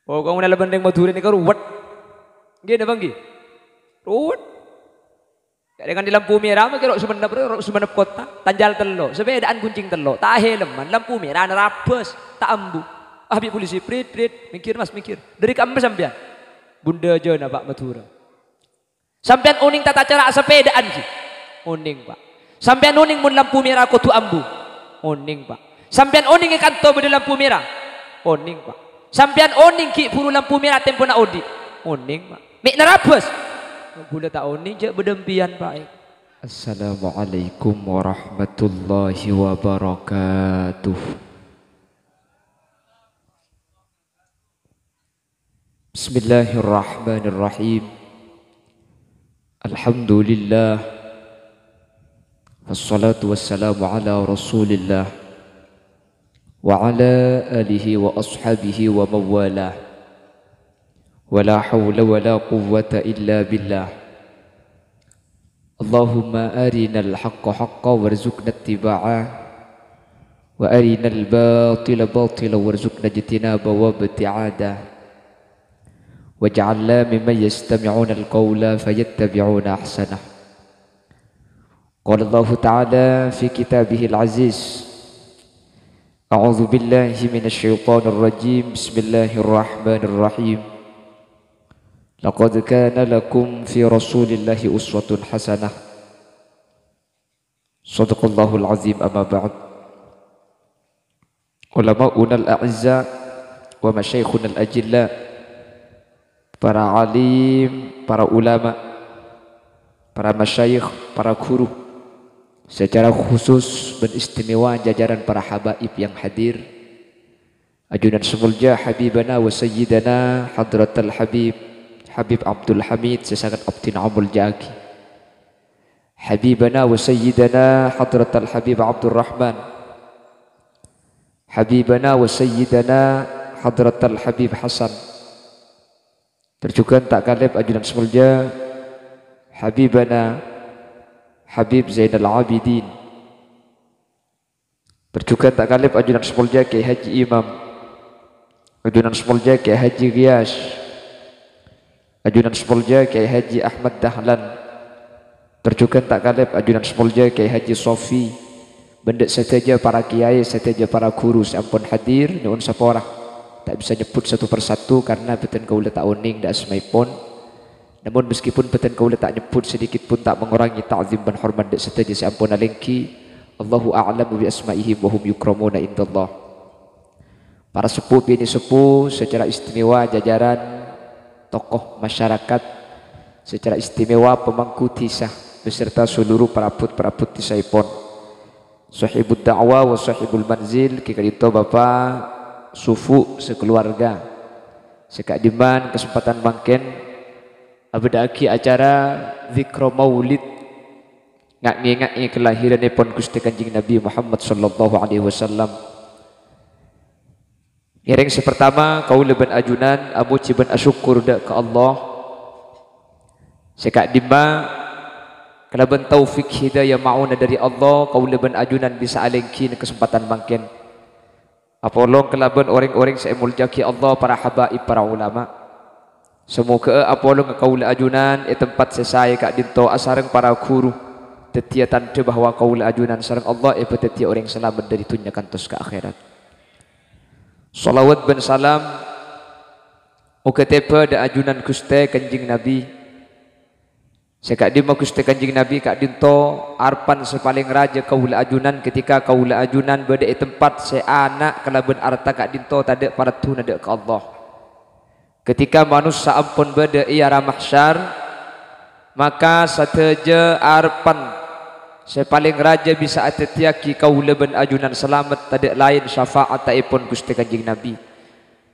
Oh kamu nak banding Madura ni kau ruwet. Gini bang gini. Ruwet. Dengan di lampu merah mah kira sebenap kota tanjal telo sepedaan kuncing telo tak helman lampu merah nerabes tak ambu habis polisi prit mikir mas mikir dari kamu sampean bunda aja na Pak Madura sampean uning tata cara sepedaan sih uning Pak sampean uning mun lampu merah kudu ambu uning Pak sampean uning ikan to beda lampu merah uning Pak sampean uning ki puru lampu merah tempo na odi uning Pak mik nerabes gula tak uning je berdempian Pak. Assalamualaikum warahmatullahi wabarakatuh. Bismillahirrahmanirrahim. Alhamdulillah. Wassalatu wassalamu ala Rasulillah wa ala alihi wa ashabihi wa mawalah. ولا حول ولا قوة إلا بالله اللهم أرنا الحق حقا وارزقنا اتباعه وأرنا الباطل باطلا وارزقنا اجتنابه وابتعاده واجعلنا ممن يستمعون القول فيتبعون أحسنه قال الله تعالى في كتابه العزيز أعوذ بالله من الشيطان الرجيم بسم الله الرحمن الرحيم لقد كان لكم في رسول الله أسوة حسنة صدق الله العظيم أما بعد علماؤنا الأعزاء ومشايخنا الأجلاء para alim, para ulama, para masyayikh, para guru secara khusus dan istimewa jajaran para habaib yang hadir ajunan semulja habibana wa sayyidana hadratal Habib Abdul Hamid sesangat Abdin Amul Jaki Habibana wa Sayyidana Hadratal Habib Abdul Rahman Habibana wa Sayyidana Hadratal Habib Hasan terjukan tak kalib ajunan semulja Habibana Habib Zainal Abidin terjukan tak kalib ajunan semulja Kiai Haji Imam ajunan semulja Kiai Haji Giyas ajunan semulja Kiai Haji Ahmad Dahlan terjukan tak kalib ajunan semulja Kiai Haji Sofi benda seteja para kiai seteja para guru sampun hadir nyuwun saporah tak bisa nyebut satu persatu karena beten kaula tak uning dak asmaipun namun meskipun beten kaula tak nyebut sedikit pun tak mengurangi ta'zim dan hormat dak seteja sampun alengki Allahu a'lamu bi asma'ihim wa hum yukramuna indallah para sepuh bini sepuh secara istimewa jajaran tokoh masyarakat secara istimewa pemangku tisah beserta seluruh perabot tisaipun sahibud da'wah wa sahibul manzil kikadito Bapak sufu sekeluarga sekadiman kesempatan mangken abadaki acara zikra maulid ngak-ngak kelahiranipun Gusti Kanjeng Nabi Muhammad sallallahu alaihi wasallam. Yang sepertama kaula ban ajunan amu ciban asyukur dak ke Allah sekak dimba kalaban taufik hidayah mauna dari Allah kaula ban ajunan bisa alengki kesempatan mangken apolong kalaban orang-orang semuljaki Allah para habaib para ulama semoga apolong kaula ajunan tempat sesaya kak dinto asareng para guru tetia tanda bahwa kaula ajunan sareng Allah tetia orang selamat dari dunia kantos ke akhirat. Salawat ben salam uketepa da ajunan Gusti Kanjeng Nabi sekak dima Gusti Kanjeng Nabi kak dinto arpan sepaling raja kaula ajunan ketika kaula ajunan beda tempat se anak kalaban arta kak dinto tade para tuna dak ke Allah ketika manusia ampun beda ia mahsyar maka sateja arpan sepaling raja bisa atetiaki kaula ben ajunan selamat tidak lain syafaat taipun Gusti Kanjeng Nabi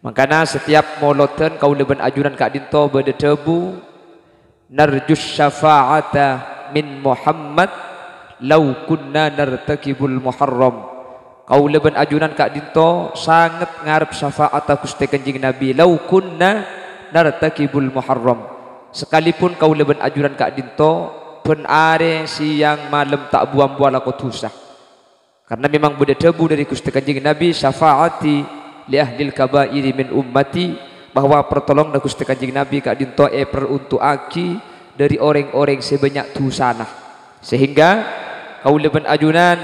makana setiap moloten kaula ben ajunan kak dinto beda tebu narjus syafaata min Muhammad law kunna nartakibul muharram kaula ben ajunan kak dinto sangat ngarep syafaat Gusti Kanjeng Nabi law kunna nartakibul muharram sekalipun kaula ben ajunan kak dinto pun are siang malam tak buang-buang aku tusah karena memang beda debu dari Gusti Kanjeng Nabi syafaati li ahlil kabairi min ummati bahwa pertolong na Gusti Kanjeng Nabi kak dinto peruntuk aki dari orang-orang sebanyak dusana, sehingga kau leben ajunan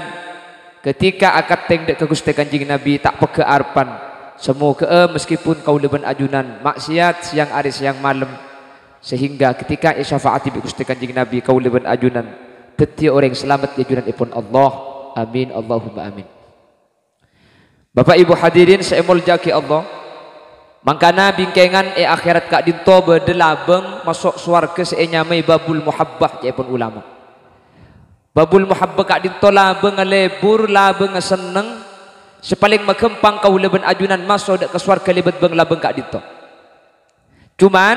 ketika akad tengdek ke Gusti Kanjeng Nabi tak pekearpan semua ke meskipun kau leben ajunan maksiat siang hari siang malam, sehingga ketika syafaati bi Gusti Kanjeng Nabi kau leben ajunan teti orang selamat di ajunan ipun Allah. Amin Allahumma amin. Bapak Ibu hadirin saya muljaki Allah, mangkana bingkengan akhirat kak dinto bedelabeng masuk swarga senyamai babul muhabbah ipun ulama. Babul muhabbah kak dinto labeng lebur labeng seneng sepaling makempang kau leben ajunan masuk dak ke swarga lebet beng labeng kak dinto. Cuman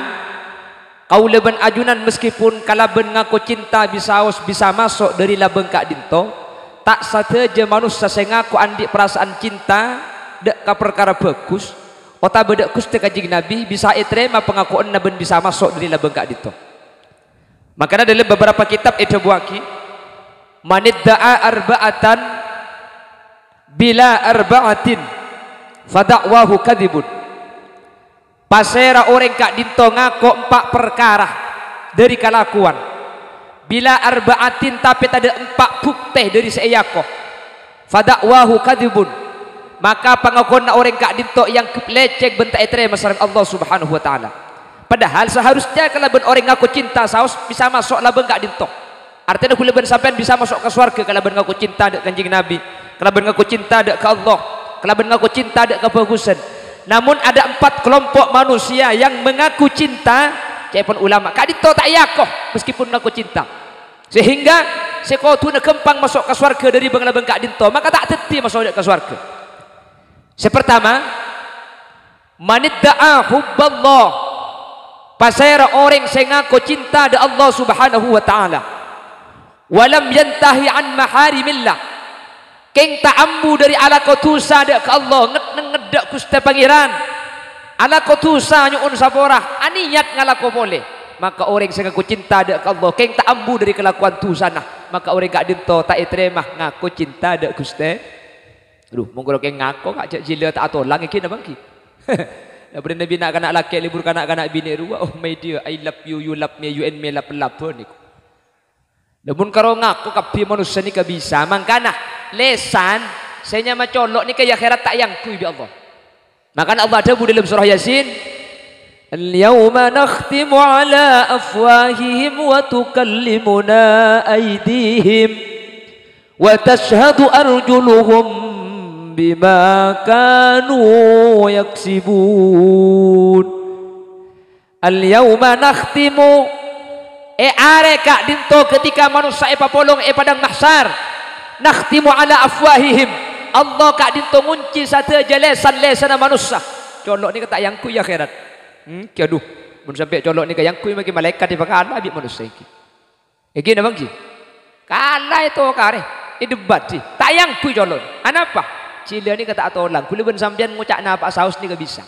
kau leben ajunan meskipun kalaben ngaku cinta bisa masuk dari labeng kak dinto, tak sateja manusia saya ngaku andi perasaan cinta dek ka perkara bagus ota bedak Gusti Kanjeng Nabi bisa terima pengakuan naben bisa masuk dari labeng kak dinto. Makanya dalam beberapa kitab itu buaki manidda'a arba'atan bila arba'atin fada'wahu kadhibun. Pasera orang kak dinto ngaku 4 perkara dari kelakuan bila arba'atin tapi tak ada 4 bukti dari seyakoh fada'wahu kadhibun, maka pengakuan orang kak dinto yang lecek bentak etre masyarakat Allah subhanahu wa ta'ala. Padahal seharusnya kalau orang ngaku cinta saus bisa masuk labeng kak dinto, artinya aku leben sampean bisa masuk ke surga kalau ngaku cinta dek Kanjeng Nabi, kalau ngaku cinta dek ke Allah, kalau ngaku cinta dek ke bagusan. Namun ada 4 kelompok manusia yang mengaku cinta cepon ulama kak dinto tak yakoh meskipun ngaku cinta, sehingga sekotu na kempang masuk ke surga dari bang kak dinto, maka tak teti masuk ke surga. Sepertama manidda'a hubballah, pasera orang yang ngaku cinta da Allah subhanahu wa ta'ala walam yantahi an maharimillah, keng ta'ambu dari ala kotusa da ke Allah ngedak Gusti Pangeran ala kotusa nyuun saporah aniat ngalako boleh, maka orang yang ngaku cinta da ke Allah keng ta'ambu dari kelakuan tu sana, maka orang kak dinto tak terima ngaku cinta da Gusti. Aduh monggo keng ngaku kak cak jila tak atolang iki na bangki. Daripada Nabi nak kanak laki libur kanak-kanak bini ruwa, oh my dear I love you, you love me, you and me love niku. Namun kalau ngaku kapi manusia ni bisa, mangkana lesan saya nyama colok ni kaya akhirat tak yang kui bi Allah. Makanya Allah ada dalam surah Yasin, al-yawma nakhtimu ala afwahihim wa tukallimuna aydihim wa tashhadu arjuluhum bima kanu yaksibun. Al-yawma nakhtimu are kak dinto ketika manusia papolong padang mahsyar, nakhtimu ala afwahihim, Allah kak dinto ngunci satu lesan manusia. Colok ni kata yang ku ya akhirat. Aduh, mun sampai colok ni yang ku maki malaikat di pakala abi manusia iki. Iki na bangki. Kala itu kare, debat sih. Tak yang ku colok. Anapa? Cila ni kata atolang, ku leben sampean ngucak napa saus ni ke bisa.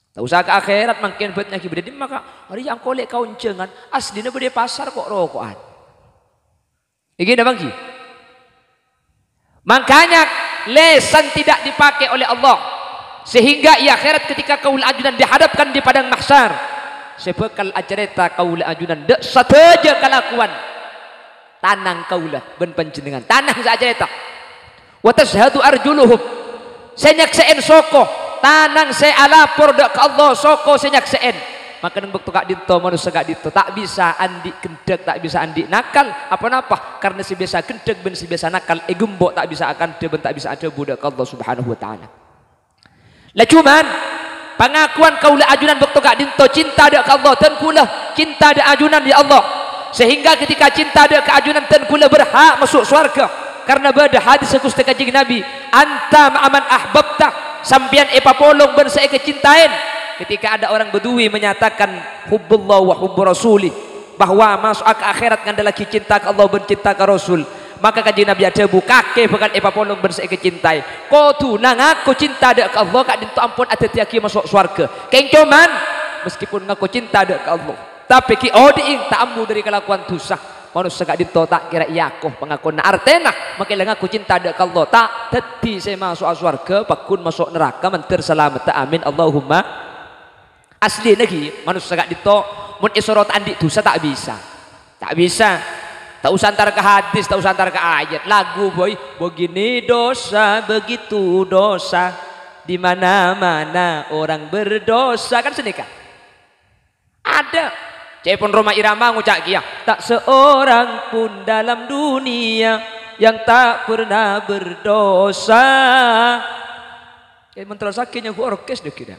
Tak usah ke akhirat makin betnya ki bede maka hari yang kolek kau encengan aslinya bede pasar kok rokokan. Iki dah bangki. Makanya lesan tidak dipakai oleh Allah sehingga di akhirat ketika kaul ajunan dihadapkan di padang mahsyar sebekal ajareta kaul ajunan dek sateja kelakuan tanang kaulah ben panjenengan tanang sajareta wa tashhadu arjuluhum senyakseen soko tanang saya alapor dak ke Allah soko senyakseen, maka nang bekto kak dinto manusia kak dinto tak bisa andi kendek, tak bisa andi nakal apa-apa karena si biasa kendek ben si biasa nakal gembok tak bisa akan ben tak bisa ada budak Allah subhanahu wa ta'ala. Lah cuman pengakuan kaula ajunan bekto kak dinto cinta dak ke Allah dan kula cinta dak ajunan di Allah, sehingga ketika cinta dak ke ajunan dan kula berhak masuk surga karena bada hadis Gusti Kanjeng Nabi anta ma'aman ahbabta, sampian epapolong ben saya kecintain. Ketika ada orang Bedui menyatakan hubbullah wa hubbu rasuli, bahwa masuk ke akhirat ngandala cinta ke Allah ben cinta ke Rasul, maka Kanjeng Nabi ada bukake bukan epapolong ben saya kecintai. Kotu nang aku cinta dak ke Allah kak dinto ampun ada tiaki masuk surga. Keng cuman meskipun ngaku cinta dak ke Allah, tapi ki odiing tak ambu dari kelakuan dosa. Manusia kak dinto tak kira yakoh pengakuan artena makilah ngaku cinta dak ke Allah tak teti saya masuk surga pakun masuk neraka mentir selamat. Amin Allahumma Asli lagi manusia gak dito mun isorot andi dosa tak bisa. Tak bisa. Tak usah antar ke hadis, tak usah antar ke ayat. Lagu boy, begini dosa, begitu dosa. Di mana-mana orang berdosa kan sedekah. Ada. Cepon Roma Irama ngucak kia. Tak seorang pun dalam dunia yang tak pernah berdosa. Kayak mentera sakitnya gua orkes deh kira.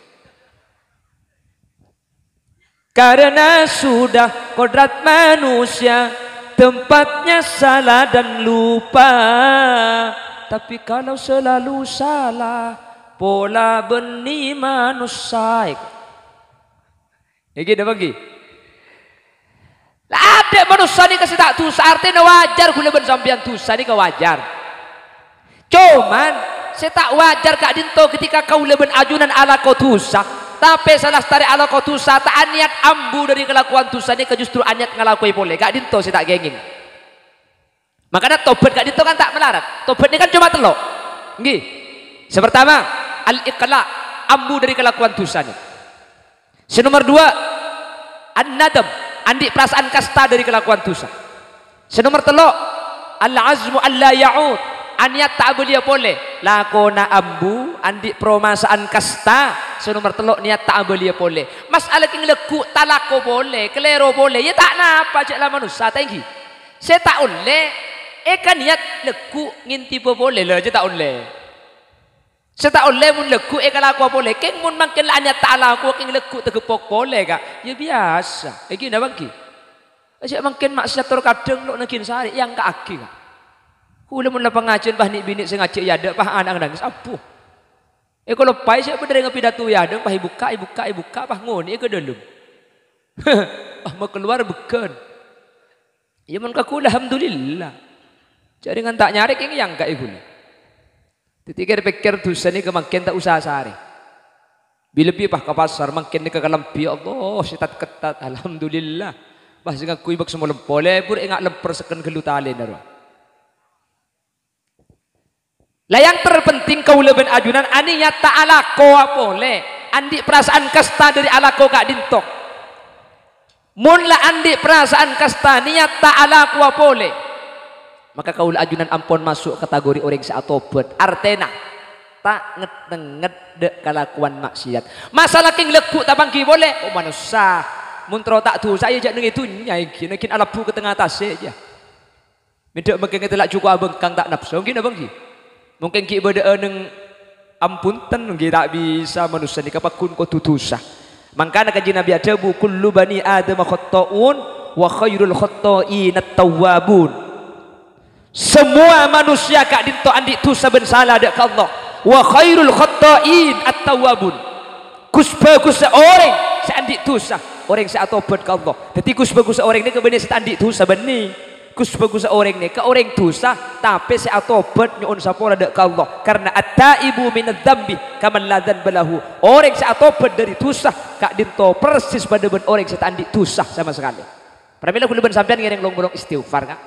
Karena sudah kodrat manusia tempatnya salah dan lupa. Tapi kalau selalu salah pola benih manusia. Ya gitu bagi. Lah ada manusia ni kasih tak dosa artinya wajar kula ben sampean dosa ni wajar. Cuman saya tak wajar kak dinto ketika kau leben ajunan ala kau dosa. Tapi salah setari ala kau dosa tak niat ambu dari kelakuan dosa ni ke justru niat ngelakui boleh. Kak dinto saya tak gengin. Makanya tobat kak dinto kan tak melarat. Tobat ni kan cuma telok. Nggih. Sepertama al-iqla ambu dari kelakuan dosa ni. Senomor dua an-nadam andi perasaan kasta dari kelakuan dosa. Senomor telok al-azmu alla ya'ud aniat tak boleh boleh lakona ambu andi permasaan kasta. Senomor telok niat tak boleh boleh masalah king leku talako boleh kelero boleh ya tak napa cek lah manusia tinggi saya tak oleh kan niat leku nginti boleh lah je tak oleh saya tak oleh mun leku kalau aku boleh keng mun makin lah niat tak laku king leku tegepok boleh kak ya biasa gini bangki aja makin maksiat terkadang lo nakin sehari yang kak aki kak kula mun lah pengajian bah ni bini saya ngacik ya ada bah anak nangis apuh kalau pai saya bener dengan pidato ya ada bah ibuka bah ngoni ke dalam mau keluar bukan ya mun kakula alhamdulillah jadi dengan tak nyari keng yang kak ibu pikir dosa ni kemakin tak usah sehari bila pah ke pasar makin ni ke kalampi Allah sitat ketat alhamdulillah bah sing aku ibak semua lempole pur ingat lemper seken gelutale darwa. Lah yang terpenting kau leben ajunan aninya ta'ala ko boleh andi perasaan kasta dari ala ko kak dintok mun la andi perasaan kasta niat ta'ala ko boleh maka kau ajunan ampun masuk kategori orang saatobat artena tak nget de kelakuan maksiat masalah king leku tak bangki boleh oh manusia mun tro tak tu saya jak nang itu nyai kin alapu ke tengah atas saja medek makin telak cukup abang kang tak nafsu mungkin abang mungkin kita berdoa neng ampunten kita tak bisa manusia ni kapakun ko tutusa. Mangkana kanjeng Nabi ada bu kullu bani adam khata'un wa khairul khata'in at-tawwabun. Semua manusia kak dinto andi tusa ben salah dak ka Allah. Wa khairul khata'in at-tawwabun. Kus orang sa andi tusa, orang sa atobat ka Allah. Dadi kus orang ni ke benih sa andi tusa benih. Bagus orang ni ke orang dosa tapi saya tobat nyuun sapora dak ka Allah karena at-taibu minadz dzambi kaman la dzanba lahu orang saya tobat dari dosa kak dinto persis pada ben orang saya andi dosa sama sekali pramila kula ben sampean ngiring long-long istighfar kak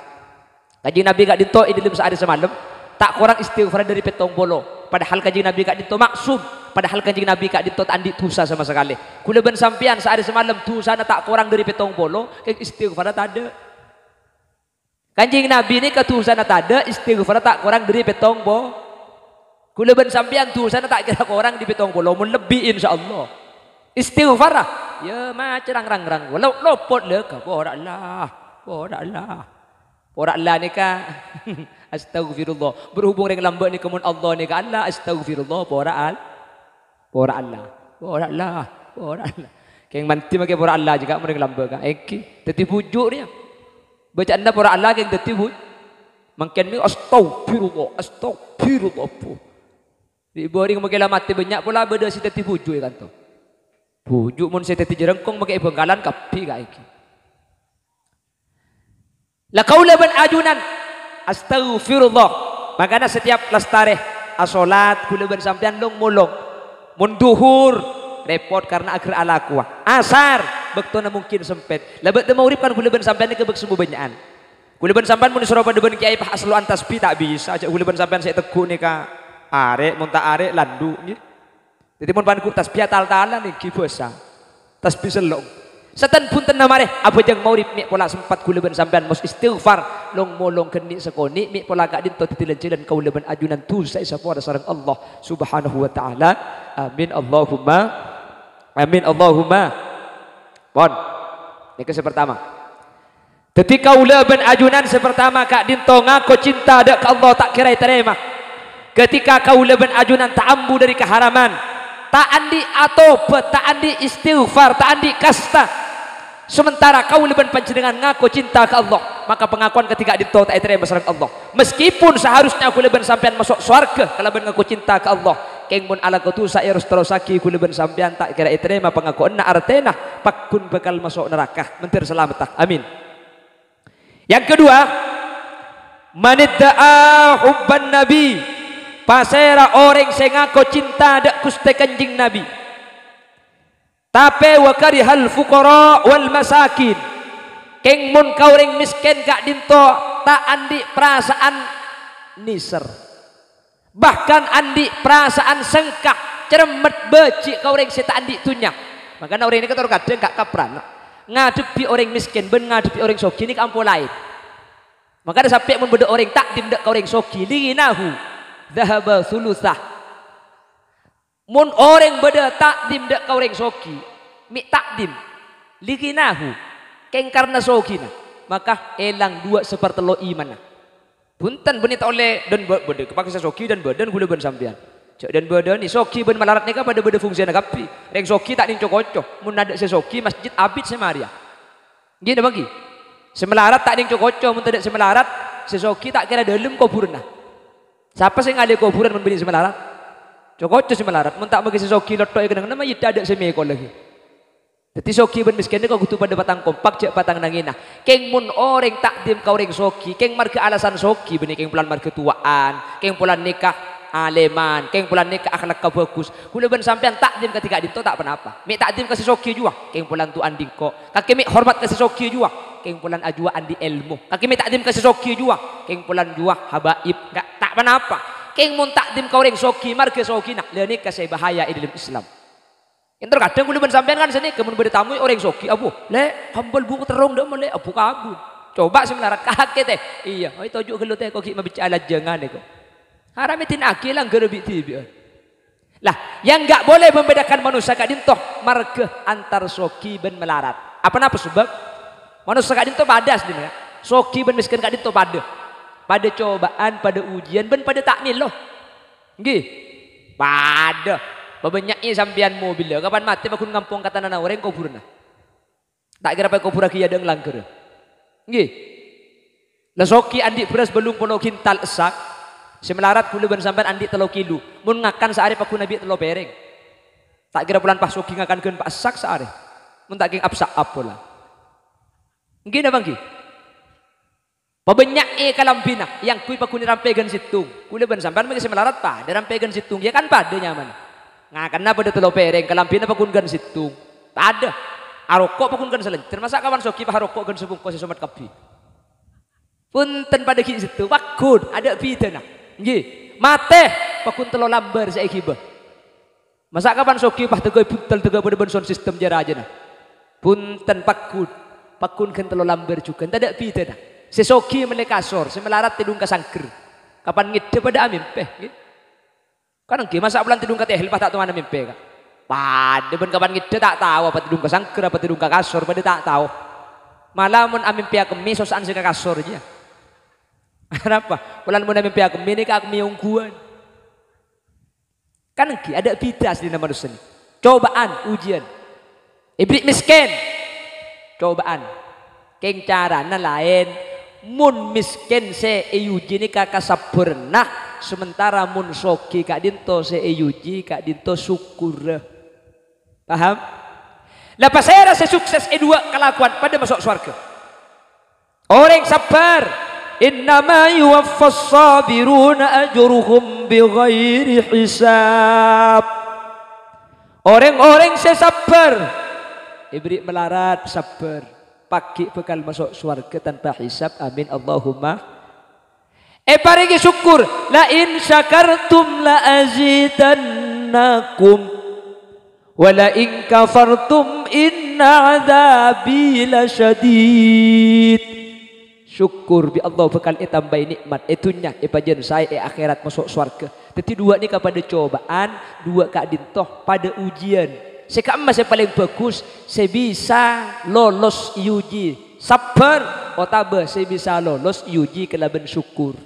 kanjeng Nabi kak dinto idilim sehari semalam tak kurang istighfar dari petong bolo padahal kanjeng Nabi kak dinto maksum padahal kanjeng Nabi kak dinto andi dosa sama sekali kula ben sampean sehari semalam dosa tak kurang dari petong bolo istighfar tak ada. Kanjeng Nabi ni ketusan tak ada istighfar tak kurang dari petong bo. Kula ben sampean tusan tak kira kurang di petong bolo mun lebih insyaallah. Istighfar ya macam rang-rang walau lopot le ka ora Allah. Ora Allah ni ka astagfirullah. Berhubung dengan lambat ni kemun Allah ni ka Allah astagfirullah ora Allah. Keng manti make ora Allah juga mun lambat ka. Eki dadi bujuk dia. Bacaan anda para Allah yang tertibut makin ni astagfirullah po di boring makin mati banyak pula beda si tertibut je kan tu bujuk mun si tertibut jerengkong makin bengkalan kapi ka iki la qaula ban ajunan astagfirullah makanya setiap lestare asolat kula ban sampean long mulung mun duhur repot karena akhir ala kuah asar bektona mungkin sempit lebet teu maurip kan kula ben sampean ke bek semua banyaan kula ben sampean mun disuruh pada ben kiai pah aslu antasbi tak bisa aja kula ben sampean saya teguh ni ka arek mun tak arek landu nggih dadi mun pan ku tasbih tal-talan iki basa tasbih selong. Setan pun tenang mareh apa jang maurib mi pola sempat kula ben sampean mus istighfar long molong kenik sekoni mi pola gak dinto titilan-tilan kula ben ajunan tu sai sapa sareng Allah Subhanahu wa taala. Amin Allahumma amin Allahumma. Pon. Ini pertama. Ketika ula ben ajunan sepertama kak dinto ngaku cinta dak ke Allah tak kira terima. Ketika kau ben ajunan ta'ambu dari keharaman, tak andi atau tak andi istighfar, tak andi kasta. Sementara kau ben panjenengan ngaku cinta ke Allah, maka pengakuan ketika dinto tak terima sareng Allah. Meskipun seharusnya kau ben sampean masuk surga kalau ben ngaku cinta ke Allah. Keng mun ala kutu sairus terosaki kau ben sampean tak kira terima pengakuan na artena pakun bakal masuk neraka. Mentir selamat. Amin. Yang kedua, manidda'a hubban nabi, pasera orang sing ngaku cinta dak Gusti Kanjeng Nabi. Tapi wa karihal fuqara wal masakin. Keng mun kauring miskin gak dinto tak andi perasaan niser. Bahkan andi perasaan sengkak, cermet beci kauring seta andi tunya. Makanya orang ini kadang gak kapran. Ngadepi orang miskin ben ngadepi orang sogi ini kampo lain. Maka ada sampai mun beda orang takdim dak orang sogi linahu dhahaba thuluthah. Mun orang beda takdim dak orang sogi mi takdim linahu keng karena sogina maka elang 2/3 iman. Punten benita oleh dan beda kepaksa sogi dan badan gula ben sampean. Cak dan badan ni sogi ben malarat nika pada beda fungsi nagapi. Reng sogi tak dingco-koco. Mun ada sesogi masjid abid semaria. Gini bagi. Semelarat tak dingco-koco mun tidak semelarat sesogi tak kira dalam kuburan. Siapa sing ngale kuburan mun bini semelarat? Cokoco semelarat mun tak bagi sesogi lotok kenang nama yita ada semeko lagi. Jadi sogi ben miskin kau kutu pada batang kompak cak batang nangina. Keng mun orang takdim kau reng sogi, keng marga alasan sogi benih keng pulan marga tuaan, keng pulan nikah aleman, keng pulan nikah akhlak kau bagus. Kula ben sampean takdim ketika dinto tak apa. Mi takdim kasih sogi jua, keng pulan tuan dingko. Kaki mi hormat kasih sogi jua, keng pulan ajua andi ilmu. Kaki mi takdim kasih sogi jua, keng pulan jua habaib. Enggak tak apa. Keng mun takdim kau reng sogi marga sogi nak lenik kasih bahaya di dalam Islam. Yang terkadang kuliban sampean kan sini kemun bertamu orang soki abu le hambal buku terong dah mulai abu kabu coba sih melarat kakek teh iya oi tojuk gelut teh kok ma bicara jangan deh kok haramitin akilang gerebi tibi lah yang enggak boleh membedakan manusia kadin toh marga antar soki ben melarat apa napa sebab manusia kadin toh pada sedina soki ben miskin kadin toh pada cobaan pada ujian ben pada takmil loh nggih pada babanyaknya sampian mobil ya kapan mati makun ngampung kata nana orang kuburna tak kira pakai kubur lagi ada ngelangker nggih lesoki andi beras belum pono kintal esak semelarat kula ben sampean andi 3 kilo mun ngakan sehari paku nabi 3 pereng tak kira bulan pas soki ngakan keun pak esak sehari mun tak king apsak apola nggih napa nggih babanyaknya kalampina yang kui paku ni rampegan situng kula ben sampean magi semelarat pa ada rampegan situng ya kan pada nyaman ngakan pada 3 pereng kalampina pakun gan situng tak ada arokok pakun gan selencer masa kawan soki pak arokok gan sebungkus somat kapi punten pada ki situ pakun ada pidana nggih mate pakun 3 lambar saiki bah masa kapan soki pak tegoi puntel tega pada benson sistem jara aja nah punten pakun kan 3 lambar juga tak ada pidana sesoki melekasor semelarat tidung kasangker kapan ngide pada amimpe nggih kan nggih masa bulan tidung ka tehel pas tak tuan mimpi kak pada ben kapan ngide tak tahu apa tidung ka sangker apa tidung ka kasur pada tak tahu malah mun amimpi akemi sosan sing ka kasur aja kenapa bulan mun amimpi akemi ini ka akemi ungguan kan nggih ada bidas di manusia ini cobaan ujian iblis miskin cobaan keng carana lain mun miskin se euji ni kakak sabarna sementara mun soki kak dinto se euji kak dinto syukur paham lepas saya rasa sukses dua kelakuan pada masuk surga orang sabar innama yuwaffas sabiruna ajruhum bighairi hisab orang-orang se sabar ibri melarat sabar pagi bekal masuk surga tanpa hisab amin Allahumma paringi syukur la in syakartum la azidannakum Wala in kafartum inna adzabi lasyadid. Syukur bi Allah bakal tambah nikmat itunya pajen saya akhirat masuk surga. Tapi dua ni kepada cobaan, dua kak dintoh pada ujian. Saya emas yang paling bagus, saya bisa lolos uji. Sabar, otabah saya bisa lolos uji kelaban syukur.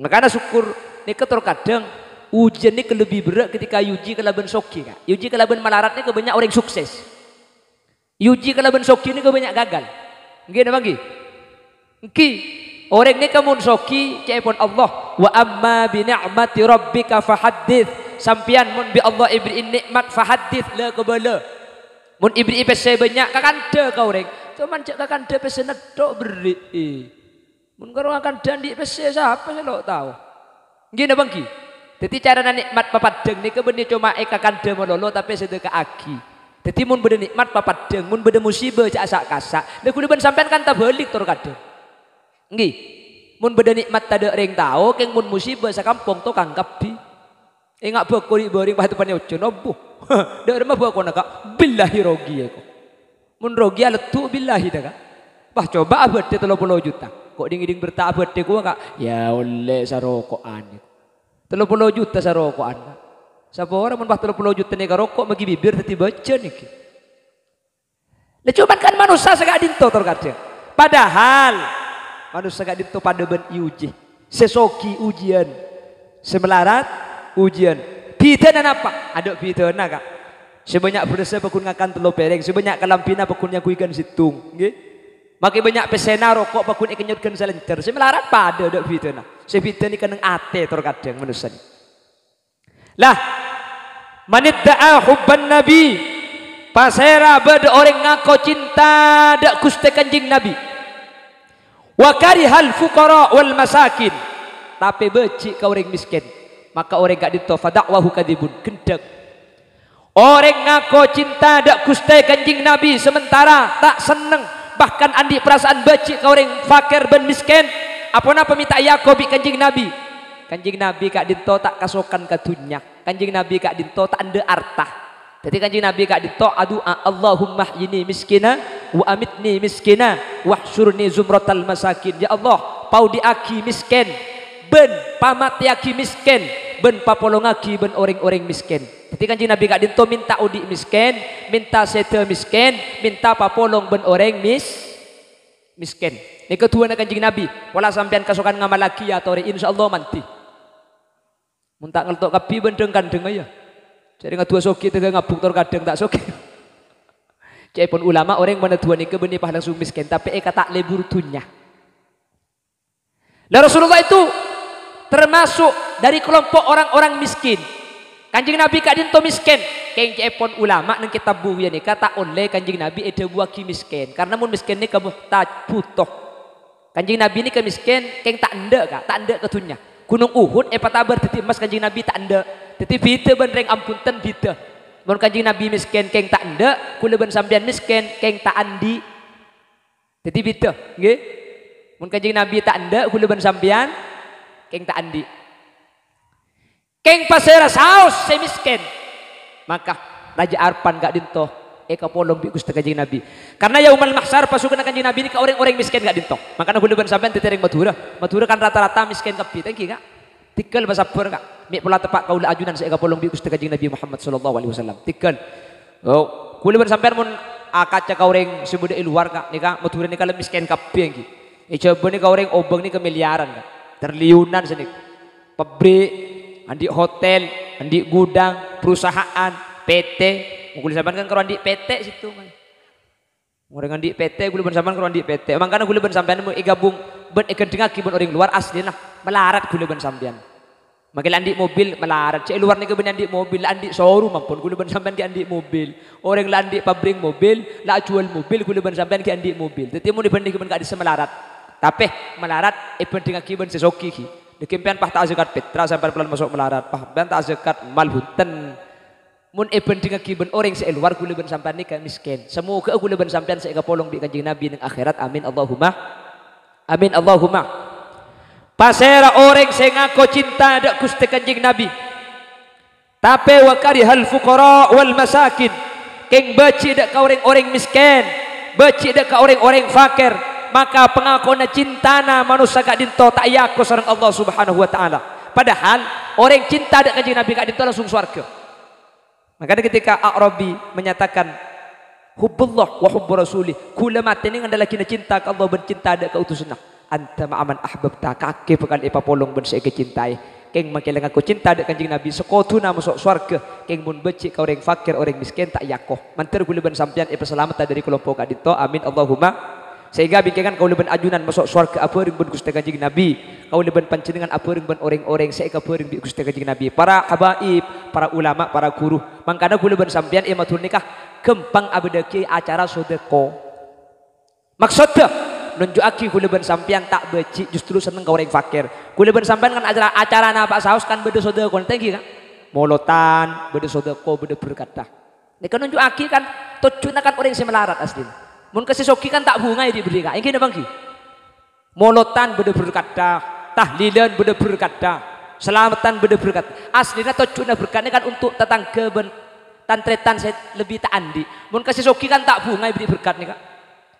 Makanya syukur ni terkadang ujian ni lebih berat ketika uji kelaban soki kak. Uji kelaban malarat ni kebanyak orang sukses. Uji kelaban soki ni kebanyak gagal. Nggih bagi. Nggih. Orang ni kamun soki cepon Allah wa amma bi ni'mati rabbika fahaddits. Sampian mun bi Allah ibri nikmat fahaddits la qabala. Mun ibri pese banyak kakanda ka orang. Cuman cak kakanda pese nedok beri. Mun karo kakanda ndik pese siapa saya tahu. Nggih bang ki. Dadi cara nikmat papadeng ni kebeni cuma kakanda mololo tapi sedekah aki. Dadi mun beda nikmat papadeng, mun beda musibah cak asak-kasak. Lha kudu ben sampean kan tak balik tur kadang. Nggih, mun beda nikmat tada ring tau, keng mun musibah sakampung to kang kapi. Engak bako di boring pah depannya ucun obo. Dak remah bako nak billahi rogi aku. Mun rogi aletu billahi dah kak. Bah coba abad 30 juta. Kok ding-ding berta abad ku kak. Ya oleh sarokokan. 30 juta sarokokan. Sapa orang mun bah 30 juta ni rokok bagi bibir teti baca niki. Lah cuman kan manusia sagak dinto tor kadang. Padahal manusia gak dinto pada ben uji. Sesoki ujian. Semelarat ujian. Pidana apa? Ada pidana kak. Sebanyak berasa pakun ngakan telur pereng. Sebanyak kalampina pakun yang kuikan situng. Nggih. Makin banyak pesena rokok pakun ikenyutkan selencer. Semelarat pada ada pidana. Sepidana ni keneng ate terkadang manusia ni. Lah. Manidda'a hubban nabi. Pasera beda orang ngaku cinta dak kuste kanjing nabi. Wa karihal fuqara wal masakin. Tapi becik ka orang miskin. Maka orang gak dinto fadakwahu kadibun kendak. Orang ngaku cinta dak kustai kanjing Nabi sementara tak seneng bahkan andi perasaan becik ka orang fakir ben miskin. Apa minta yakobi kanjing Nabi. Kanjing Nabi kak dinto tak kasokan ka dunya. Kanjing Nabi kak dinto tak ande artah. Jadi kanjing Nabi kak dinto adu Allahumma yini miskina wa amitni miskina wahsyurni zumratal masakin. Ya Allah, pau diaki miskin, ben pamati aki miskin, ben papolongaki ben orang-orang miskin. Jadi kanjing Nabi kak dinto minta udi miskin, minta sete miskin, minta papolong ben orang miskin. Ini ketua kanjing Nabi. Wala sampean kasokan ngamalaki atau insyaallah manti. Mun tak ngeltok kapi ben deng ya. Jadi ngatua soki tega ngabuk tor kadang tak soki. Cai pun ulama orang mana tuan ni beni pah langsung miskin tapi kata lebur dunya. Lah Rasulullah itu termasuk dari kelompok orang-orang miskin. Kanjeng Nabi kak dinto miskin. Keng cai pun ulama nang kitab buya ni kata oleh kanjeng Nabi eda buaki miskin. Karena mun miskin ni kamu tak butuh. Kanjeng Nabi ni ke miskin keng tak ende kak, tak ende ke dunya. Gunung Uhud patabar titi emas kanjeng Nabi tak ende. Teti bita benreng ampunten bita. Mun kanjeng Nabi miskin keng tak ende, kula ben sampean miskin keng tak andi. Teti bita, nggih. Mun kanjeng Nabi tak ende, kula ben sampean keng tak andi. Keng pasera saos saya miskin. Maka Raja Arpan gak dinto kapolong bi Gusti kanjeng Nabi. Karena yaumal mahsyar pasukan kanjeng Nabi ini ke orang-orang miskin gak dinto. Makanya kula ben sampean titereng Madura. Madura kan rata-rata miskin kapi, tengki kak. Tikal basapur kak. Mik pula tepak kaula ajunan saya kapolong bi Gusti kanjeng Nabi Muhammad sallallahu alaihi wasallam. Tikal. Oh, kula ben sampean mun akaca ka orang sebudak luar kak nika Madura nika miskin kapi engki. Coba nika orang obeng nika miliaran kak. Triliunan senik. Pabrik, andi hotel, andi gudang, perusahaan, PT. Kula sampean kan karo andi PT situ kan. Orang andi PT kula ben sampean karo andi PT. Mangkana kula ben sampean mau gabung ben dengaki ben orang luar asli nah melarat kula ben sampean. Makin andi mobil melarat. Cek luar nih ben andi mobil, andi showroom ampun kula ben sampean ki andi mobil. Orang landi pabrik mobil, la jual mobil kula ben sampean ki andi mobil. Dadi mun dibanding ben gak melarat. Tapi melarat ben dengaki ben sesoki ki. Dikimpian pah tak zakat petra sampai pelan masuk melarat. Pah ben tak zakat malhuten. Mun ben dengaki ben orang se luar kula ben sampean ni miskin. Semoga kula ben sampean saya kapolong bi kanjeng Nabi ning akhirat. Amin Allahumma. Amin Allahumma. Pasera orang saya ngaku cinta dak Gusti kanjeng Nabi. Tapi wa karihal fuqara wal masakin. Keng beci dak ka orang-orang miskin, beci dak ka orang-orang fakir, maka pengakona cintana manusia kak dinto tak yako sareng Allah Subhanahu wa taala. Padahal orang cinta dak kanjeng Nabi kak dinto langsung swarga. Makanya ketika A'rabi menyatakan hubbullah wa hubbu rasulih, kula matene adalah kina cinta ka Allah ben cinta dak ka utusna. Anta ma'aman ahbabta kake pekan ipa polong ben saya kecintai. Keng makilang aku cinta dek kanjeng Nabi sekotuna masuk swarga. Keng mun becik ka orang fakir orang miskin tak yakoh. Manter kula ben sampean ipa selamat dari kelompok kadito. Amin Allahumma. Sehingga bikinkan kau leben ajunan masuk swarga apa ring ben Gusti kanjeng Nabi. Kau leben panjenengan apa ring ben orang-orang saya ka ring bi Gusti kanjeng Nabi. Para habaib, para ulama, para guru. Mangkana kula ben sampean matur nikah gempang abedaki acara sedekah. Maksudnya nunjuk kula ben sampean tak becik justru seneng ka orang fakir. Kula ben sampean kan acara Pak Saus kan beda sedekah tengki kan. Molotan, beda sedekah, beda berkatah. Nek kan nunjuk kan tujuan kan orang sing melarat asli. Mun kasih soki kan tak bunga diberi ka. Engke bangki. Molotan beda berkatah, tahlilan beda berkatah, selamatan beda berkatah. Aslina tujuan berkatnya kan untuk tetangga ben tantretan saya lebih tak andi. Mun kasih soki kan tak bunga diberi berkat nih kak.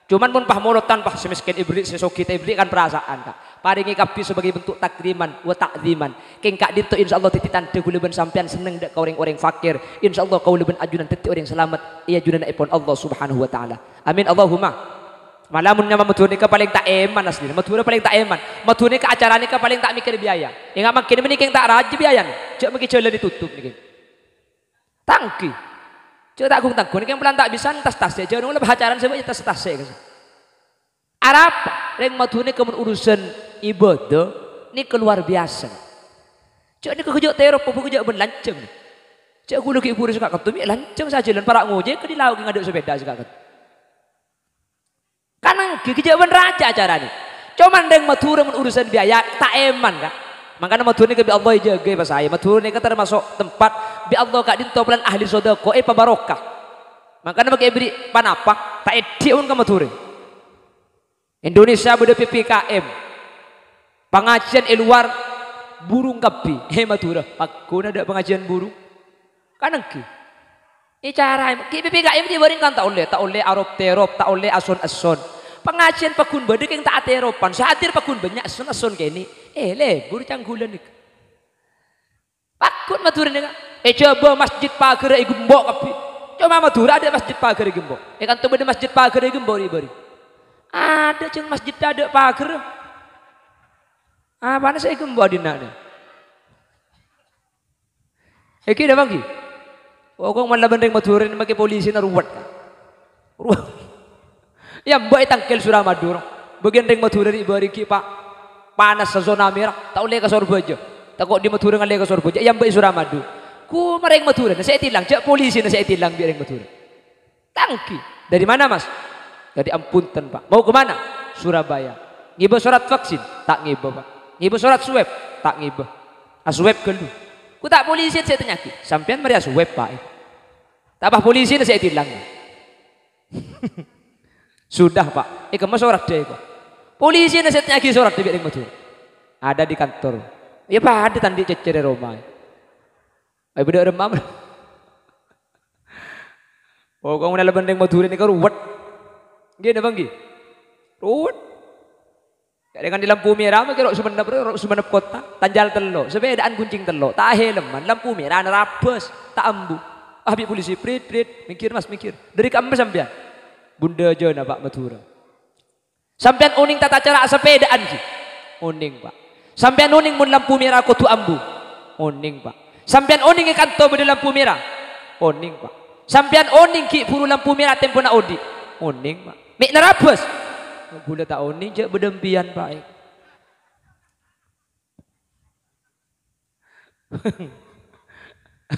Cuman pun pah molotan pah semiskin iblis sesoki kita iblis kan perasaan kak. Paringi kapi sebagai bentuk takriman wa ta'ziman. Keng kak dinto insyaallah titi tante kula ben sampean seneng dak ka orang-orang fakir. Insyaallah kau leben ajunan titi orang selamat. Iya ajunan ipon Allah Subhanahu wa taala. Amin Allahumma. Malamun nya matur nika paling tak eman asli. Matur paling tak eman. Matur nika acara nika paling tak mikir biaya. Ingat makin meniki keng tak raji biaya. Cek meki jele ditutup niki. Tangki. Cek tak gung tanggung niki pelan tak bisa tas-tas ya. Jangan lebih acaran sebab tas-tas ya. Arab reng matur nika urusan ibadah ini keluar biasa. Cek ni kejok terop apa kejok ben lanceng. Cek kulo ki puri suka ketumi lanceng saja lan para ngojek ke di laut ngaduk sepeda suka ket. Kanang kejok ben raja acara ni. Cuman deng matur men urusan biaya tak eman kak. Makanya matur ni ke bi Allah jaga pas saya. Matur ni termasuk tempat bi Allah kak dinto pelan ahli sedekah pabarokah. Makanya bagi beri panapak tak edi un ka matur. Indonesia beda PPKM. Pengajian luar burung kapi. Matura. Aku ada pengajian burung. Kanang ki. Cara ki PPKM di baring kan tak oleh arop terop, tak oleh ason-ason. Pengajian pakun bade keng tak ateropan. Sahatir pakun banyak ason-ason kini. Lebur canggulan nik. Pakun matur ni. Coba masjid pagar gembok kapi. Coba matura ada masjid pagar gembok. Kan tu bade masjid pagar gembok di bari. Ada ceng masjid ada pagar. Mana saya gembok dina ni. Eki dah bagi. Oh kau malah bendeng maturin bagi polisi na ruwet ka. Ruwet. Ya mbak tangkel Suramadu. Bagian deng maturin ibari ki pak panas sa zona merah. Tak boleh ke Sorbojo. Tak kok di maturin ngalih ke Sorbojo. Ya mbak Suramadu. Ku mereng maturin. Saya tilang. Jak polisi na saya tilang biar maturin. Tangki. Dari mana mas? Dari Ampunten pak. Mau kemana? Surabaya. Ngiba surat vaksin? Tak ngiba pak. Ngiba surat swab? Tak ngiba. Swab kelu. Ku tak polisi saya tanya ki. Sampean mari swab pak. Tak apa polisi na saya tilang. Sudah pak. Kemas surat deh kok. Polisi na saya tanya ki surat deh biar maturin. Ada di kantor. Ya pak ada tandi cecere Roma. Beda remam. Oh kau nak bendeng maturin ni kau ruwet. Gini banggi, ruwet. Dengan di lampu merah, makanya Sumenep kota, Tanjal telo, sepedaan kuncing telo, tak heleman, lampu merah, nerabes, tak ambu. Habis polisi, prit, mikir mas mikir. Dari kamu sampean, bunda jona pak matura. Sampean uning tata cara sepedaan ki, uning pak. Sampean uning mun lampu merah kotu ambu, uning pak. Sampean uning ikan tobe di lampu merah, uning pak. Sampean uning ki puru lampu merah tempo na odi, uning pak. Mik nerabes. Gula tak uning je berdempian pak.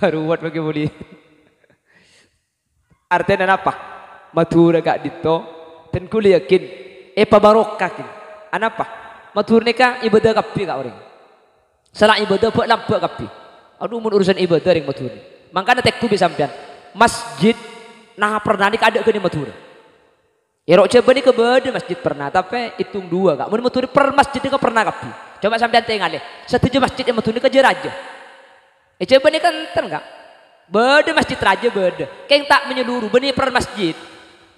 Ruwet bagi boleh. Artinya apa? Matur kak dito. Dan kuliah yakin. Pabarokah kin. Anapa? Matur nika ibadah kapi kak orang. Salah ibadah buat lampu kapi. Aduh mun urusan ibadah ring matur. Makanya tekku bisa sampean. Masjid nah pernah nik ada ke ni matur. Ya rok coba ni kebeda masjid pernah, tapi hitung dua kak. Mun matur per masjid ni kau pernah kapi. Coba sampean tengok deh. Setuju masjid yang matur ni kerja raja. Coba nih kan enggak. Beda masjid raja beda. Keng tak menyeluruh benih per masjid.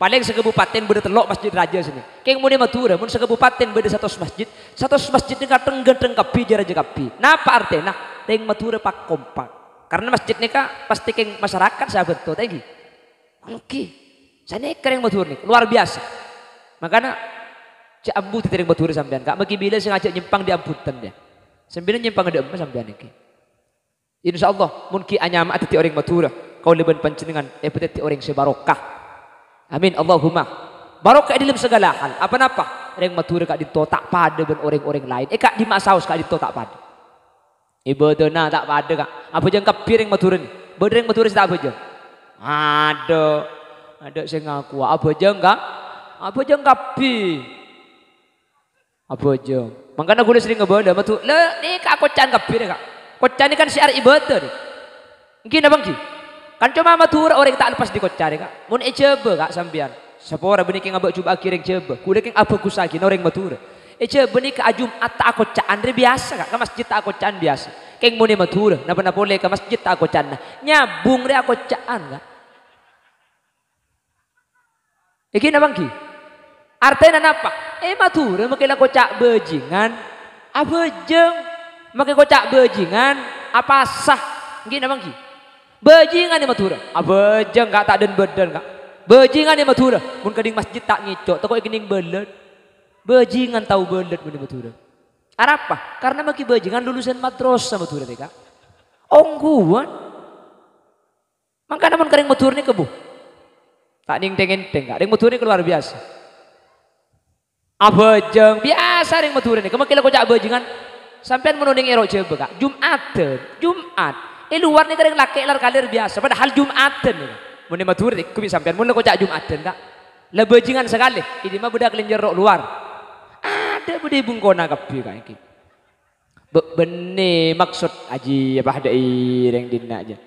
Paling sekebupaten beda telok masjid raja sini. Keng muni Madura, mun sekebupaten beda satu masjid. Satu masjid ini kateng genteng kapi jaraja kapi. Napa artinya? Teng Madura pak kompak. Karena masjid ini kak pasti keng masyarakat sahabat tuh tegi. Oke, saya kering Madura nih luar biasa. Makanya cak ambu titering Madura sampean kak. Maki bila sengaja nyempang di ambutan dia. Sembilan nyempang di ambu sampean nih. Insya Allah mungkin anyama ati orang Madura. Kau leban pancenengan epeteti orang sebarokah. Amin Allahumma. Barokah di dalam segala hal. Apa-apa? Orang Madura kak dito tak pada ben orang-orang lain. Kak di Masaus kak dito tak pada. Ibadana tak pada kak. Apa jeng kapir yang Madura ni? Orang Madura tak apa jeng? Ada saya ngaku. Apa jeng kak? Apa jeng kapi? Apa jeng? Makanya gue sering ngebanda Madura. Le, ni kak kocan kapir kak. Kocan ni kan syiar ibadah ni. Mungkin abang ki? Kan cuma Madura orang tak lepas di kocari kak. Mun coba kak sambian. Sepora benih keng abak coba akhir yang coba. Kuda keng apa kusagi orang Madura. Coba benih ke Jumat tak kocaan biasa kak. Ke masjid tak kocaan biasa. Keng muni Madura. Napa boleh ke masjid tak kocaan. Nyabung dia kocaan kak. Iki abang ki. Artinya apa? Madura makilah kocak bejingan. Apa jeng? Makai kocak bejingan. Apa sah? Gini abang ki. Bajingan di Madura. Abajang kak tak den badan kak. Bajingan di Madura. Mun keding masjid tak ngicok. Toko kening belet. Bajingan tahu belet di Madura. Apa? Karena maki bajingan lulusan madrasah Madura deh kak. Ongguan. Makanya mun keding Madura ni kebuh. Tak ning teng-teng kak. Deng Madura ni luar biasa. Abajang biasa deng Madura ni. Kemakila kocak bajingan. Sampai menuding erok coba kak. Jumat. Luar ni kadang laki lar kalir biasa. Padahal Jumatan ni. Mune Madura ni kubi sampean mun kocak Jumatan kak. Lebejingan sekali. Ini mah budak lenjerok luar. Ada bude bungkona kapi kak iki. Bene maksud aji apa ada ireng dina aja.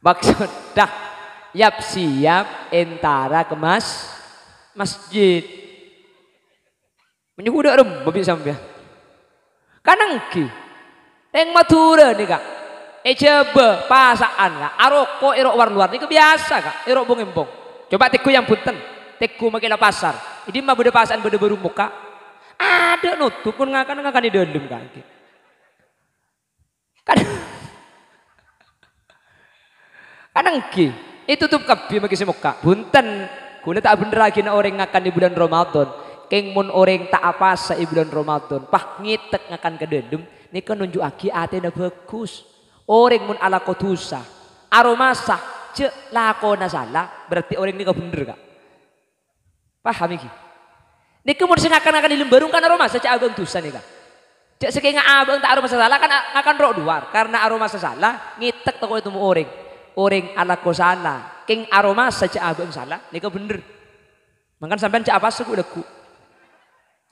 Maksud dah siap entara kemas masjid. Menyugudak rem babi sampean. Kanangki. Yang Madura nih kak. Coba pasaan kak. Aroko erok war luar. Ini biasa kak. Erok bong-embong. Coba teku yang punten. Teku makilah pasar. Ini mah beda pasaan beda baru muka. Ada nutup pun ngakan di dalam kak. Kadang ki. Itu tutup kapi maki si muka. Punten. Kuna tak bener lagi na orang ngakan di bulan Ramadan. Keng mun orang tak apa sa di bulan Ramadan. Pah ngitek ngakan ke dalam. Ini kan nunjuk aki atena bagus. Orang mun ala kotusa. Aroma sah. Cek lakona salah. Berarti orang ini bener kak. Paham iki? Ini mun sengakan di lembarung kan aroma sah. Cek abang tusa nih kak. Cek sekenga abang tak aroma salah kan akan rok luar. Karena aroma salah. Ngitek toko itu orang. Orang ala ko salah. Keng aroma sah cek abang salah. Ini bener. Makan sampean cek apa suku leku.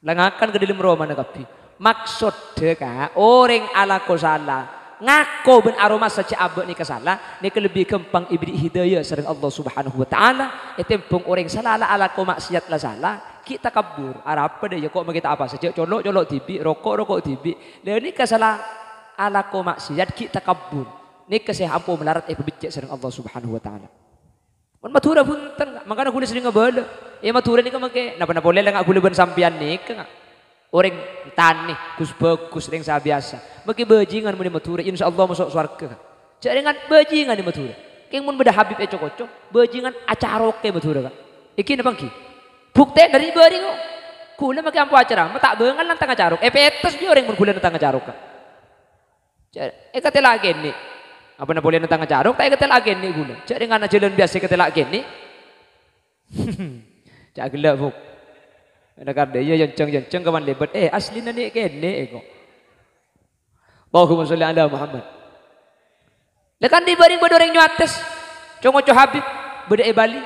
Langakan ke dalam Roma na kapi. Maksud kak orang ala ko salah ngako ben aroma saja abek ni kesalah ni lebih kempang ibri hidayah sering Allah Subhanahu wa taala etempung orang salah ala ko maksiat lah salah kita kabur apa deh ya kok kita apa saja colok tibi rokok tibi dan ni kesalah ala ko maksiat kita kabur ni kesehampu melarat pebicak sering Allah Subhanahu wa taala. Mun Madura punten makanya kulit sering ngebala Madura ni ka make napa boleh lah ngak kulit ben sampean ni ka orang tani kus bagus yang saya biasa bagi bajingan mun di Madura insyaallah masuk surga cak dengan bajingan di Madura keng mun beda Habib cocok bajingan acaroke Madura kak iki napa ki bukti dari bari kok kula make ampu acara tak beungan nang tang acarok petes dia orang mun kula nang tang acarok kak cak kate lagi ni apa na boleh nang tang acarok tak kate lagi ni kula cak dengan jalan biasa kate lagi ni cak gelap buk ada karde ya yang kawan lebat asli nani kene kok. Allahumma sholli ala Muhammad. Lekan di baring bado orang nyuates. Congo Habib beda Bali.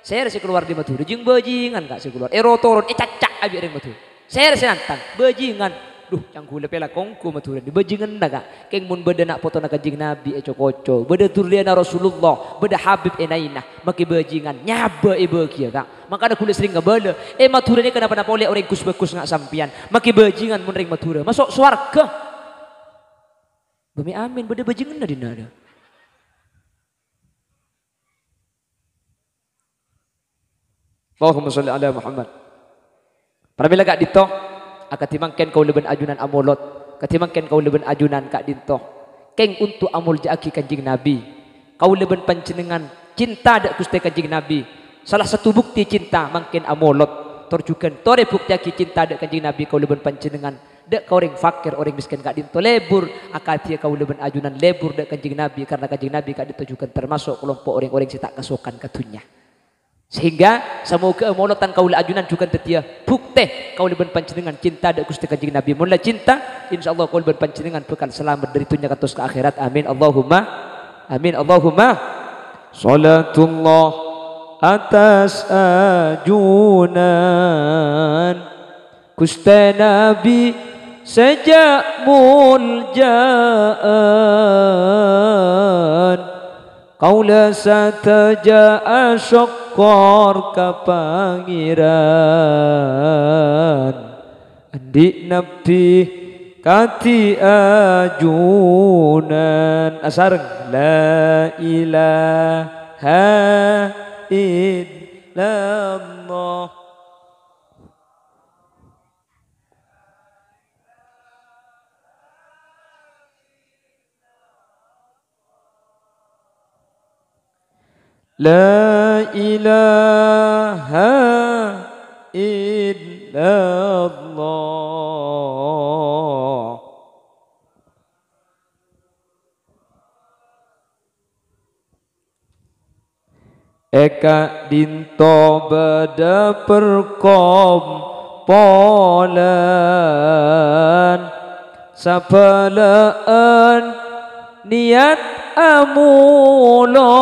Saya rasa keluar di Madura jeung bajingan kak saya keluar. Rotoron cacak abi orang Madura. Saya rasa nantang bajingan. Duh cangkule pela kongku Madura di bajingan kak. Keng mun beda nak foto nak kanjing Nabi coco. Beda turliana Rasulullah, beda Habib enaina maki bajingan nyaba beuki kak. Makanya kulit sering ngebala. Madura ini kenapa oleh orang kus-kus nggak sampian. Maki bajingan mun ring Madura. Masuk swarga. Bami amin bade bajengan na dina ada. Allahumma sholli ala Muhammad. Para bila kak dito akan timangken kau leben ajunan amolot, katimangken kau leben ajunan kak dito. Keng untuk amul jaki kanjing Nabi. Kau leben panjenengan cinta dak Gusti kanjing Nabi. Salah satu bukti cinta mangken amolot. Torjukan tore bukti aki cinta dak kanjing Nabi kau leben panjenengan. Dak kau orang fakir orang miskin kak dito lebur akatia kau leben ajunan lebur dak kanjing Nabi karena kanjing Nabi kak ditujukan termasuk kelompok orang-orang yang tak kasukan katunya. Sehingga semoga molotan kaula ajunan juga tetia bukti kaula ben panjenengan cinta dak Gusti kanjeng Nabi. Mun cinta insyaallah kaula ben panjenengan bekal selamat dari dunia katos ke akhirat. Amin Allahumma amin Allahumma. Salatullah atas ajunan Gusti Nabi sejak muljaan Kaula sataja asyokor ka pangeran Andi Nabi kati ajunan asareng la ilaha illallah La ilaha illallah Eka dinto bada perkom polan Sapalaan niat amulotan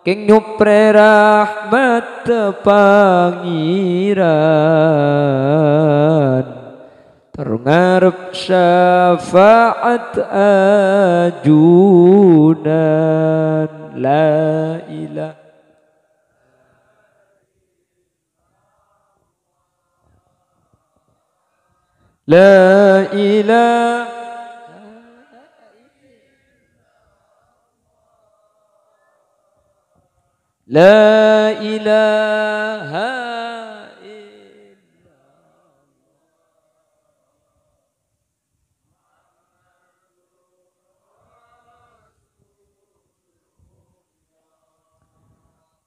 King nyupre rahmat pangiran Terngarep syafaat ajunan La ilaha La ilaha La ilaha illallah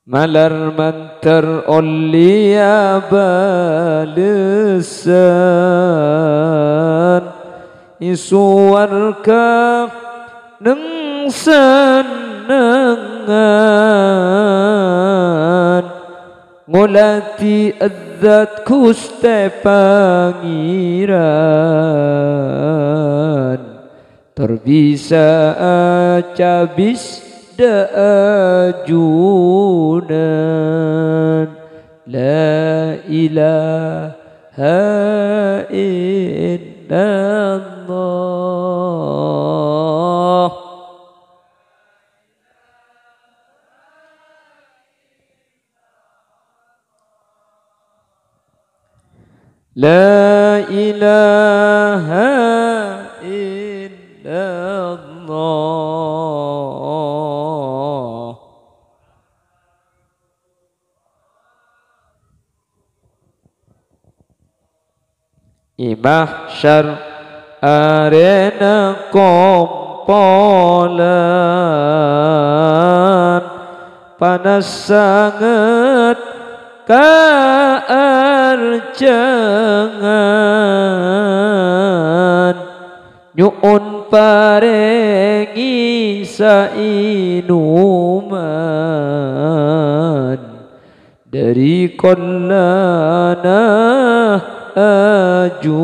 Malar mantar olliya balesan Isuwarka neng senengan Ngolati adzat kuste pangiran Terbisa acabis da ajunan La ilaha illallah La ilaha illallah Imahsyar arena kompolan Panas sangat kaarjangan Nyuun parengi sainuman Dari kolana ajunan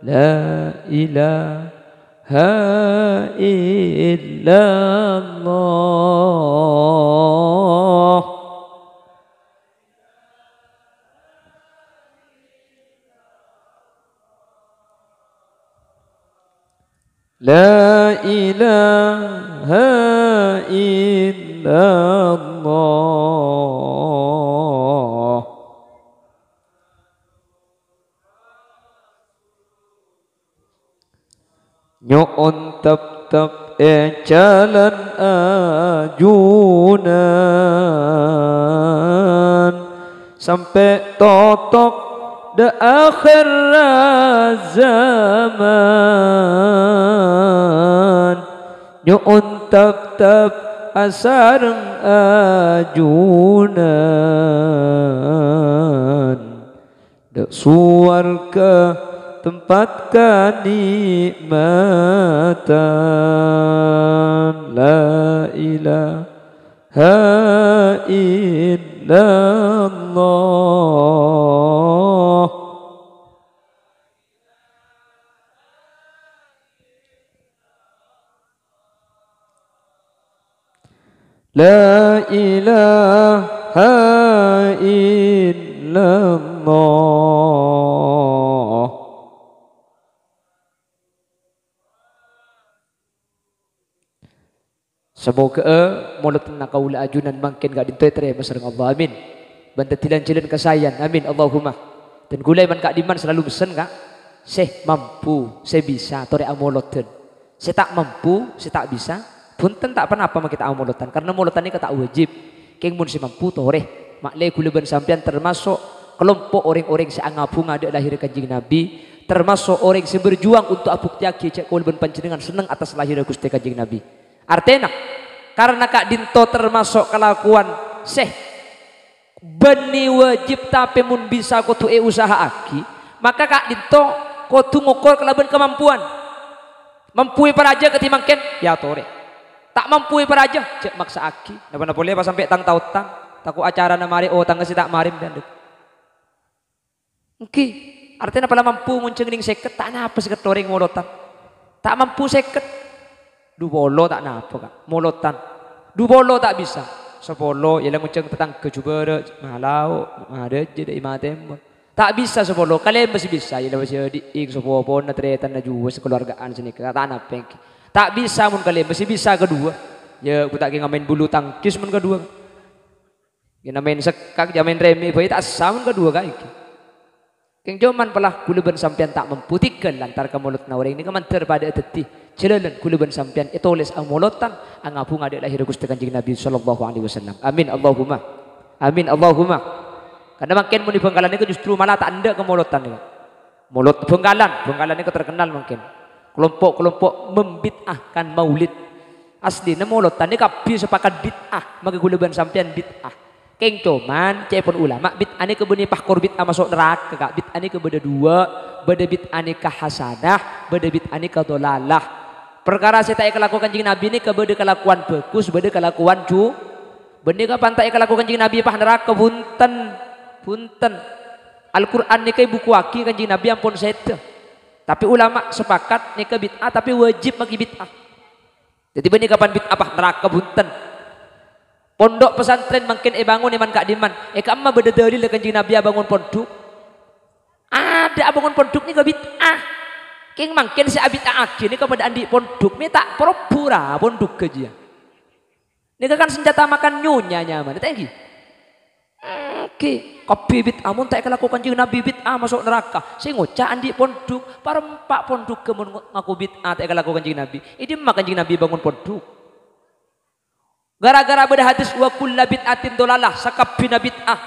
La ilaha illallah La ilaha illallah. Nyu'un tep-tep jalan ajunan sampai totok de akhir zaman. Nyu'un tep-tep asareng ajunan de suarga tempat kenikmatan. La ilaha illallah. La ilaha illallah. Semoga mulut nakaula ajunan makin gak dintoy terima sareng Allah, amin. Banta tilan cilen kasayan, amin Allahumma. Dan gulai man kak diman selalu besen kak, seh mampu, seh bisa, tore amoloten. Seh tak mampu, seh tak bisa, punten tak apa kita amolotan. Karena molotan ini kata wajib. Keng mun si mampu tore, maklai kuleban sampean termasuk kelompok orang-orang si angapung ada lahir kanjeng Nabi, termasuk orang yang berjuang untuk abuk tiaki cek kuleban panjenengan seneng atas lahir Gusti kanjeng Nabi. Artinya karena kak dinto termasuk kelakuan seh beni wajib tapi mun bisa kutu usaha aki, maka kak dinto kutu ngukur kelaban kemampuan. Mampui paraja ketimangken ya tore, tak mampui paraja cek maksa aki. Napa boleh pas sampai tang tautang taku acara na mari oh tangga si tak marim bandek. Oke, artinya pala mampu munceng ning seket tak napa seket toreng molotan. Tak mampu seket du bolo tak napa kak molotan. Du bolo tak bisa. Sepolo ialah munceng tetang kejubara malau ada jadi imatem. Tak bisa sepolo kalian masih bisa ialah masih diing sepopo na tretan na juwa sekeluargaan sini kata anak peng. Tak bisa mun kalian masih bisa kedua. Ya aku tak ngamen bulu tangkis mun kedua. Ya main sekak jamin remi bayi tak sama kedua kak. Keng joman pelah kuluban sampean tak memputikan lantar kemulut na orang ini kemanter pada tetih jelalan kuluban sampean etoles ang molotan ang apung ada lahir Gusti Kanjeng Nabi sallallahu alaihi wasallam. Amin Allahumma. Amin Allahumma. Karena makin mun di Bengkalan itu justru malah tak anda kemolotan ini. Mulut Bengkalan itu terkenal mungkin. Kelompok-kelompok membid'ahkan maulid. Asli na molotan ini kabeh sepakat bid'ah, maka kuluban sampean bid'ah. Keng cuman cepon ulama bid ane kebeni pahkor bid masuk neraka kak bid ane kebeda dua beda bid ane hasanah beda bid ane dolalah perkara saya tak kelakuan kanjeng Nabi ini kebeda kelakuan bagus beda kelakuan cu benih kapan tak kelakuan kanjeng Nabi pah neraka punten Al-Quran ini kayak buku aki kanjeng Nabi ampun sete tapi ulama sepakat ini ke bid'ah tapi wajib bagi bid'ah jadi benih kapan bid'ah pah neraka punten. Pondok pesantren makin bangun iman kak diman. Kamma beda dalil kanjeng Nabi bangun pondok. Ada bangun pondok ni ke bid'ah. King makin si bid'ah aki ni kepada andi pondok ni tak pura pondok kerja. Ni kan senjata makan nyonya nyaman. Thank you. Oke, kopi bid'ah mun tak kelakukan kanjeng Nabi bid'ah masuk neraka. Saya ngocah andi pondok, parempak pondok kemun ngaku bid'ah tak kelakukan kanjeng Nabi. Ini mak kanjeng Nabi bangun pondok. Gara-gara beda hadis wa kullu bid'atin dolalah sakabina bid'ah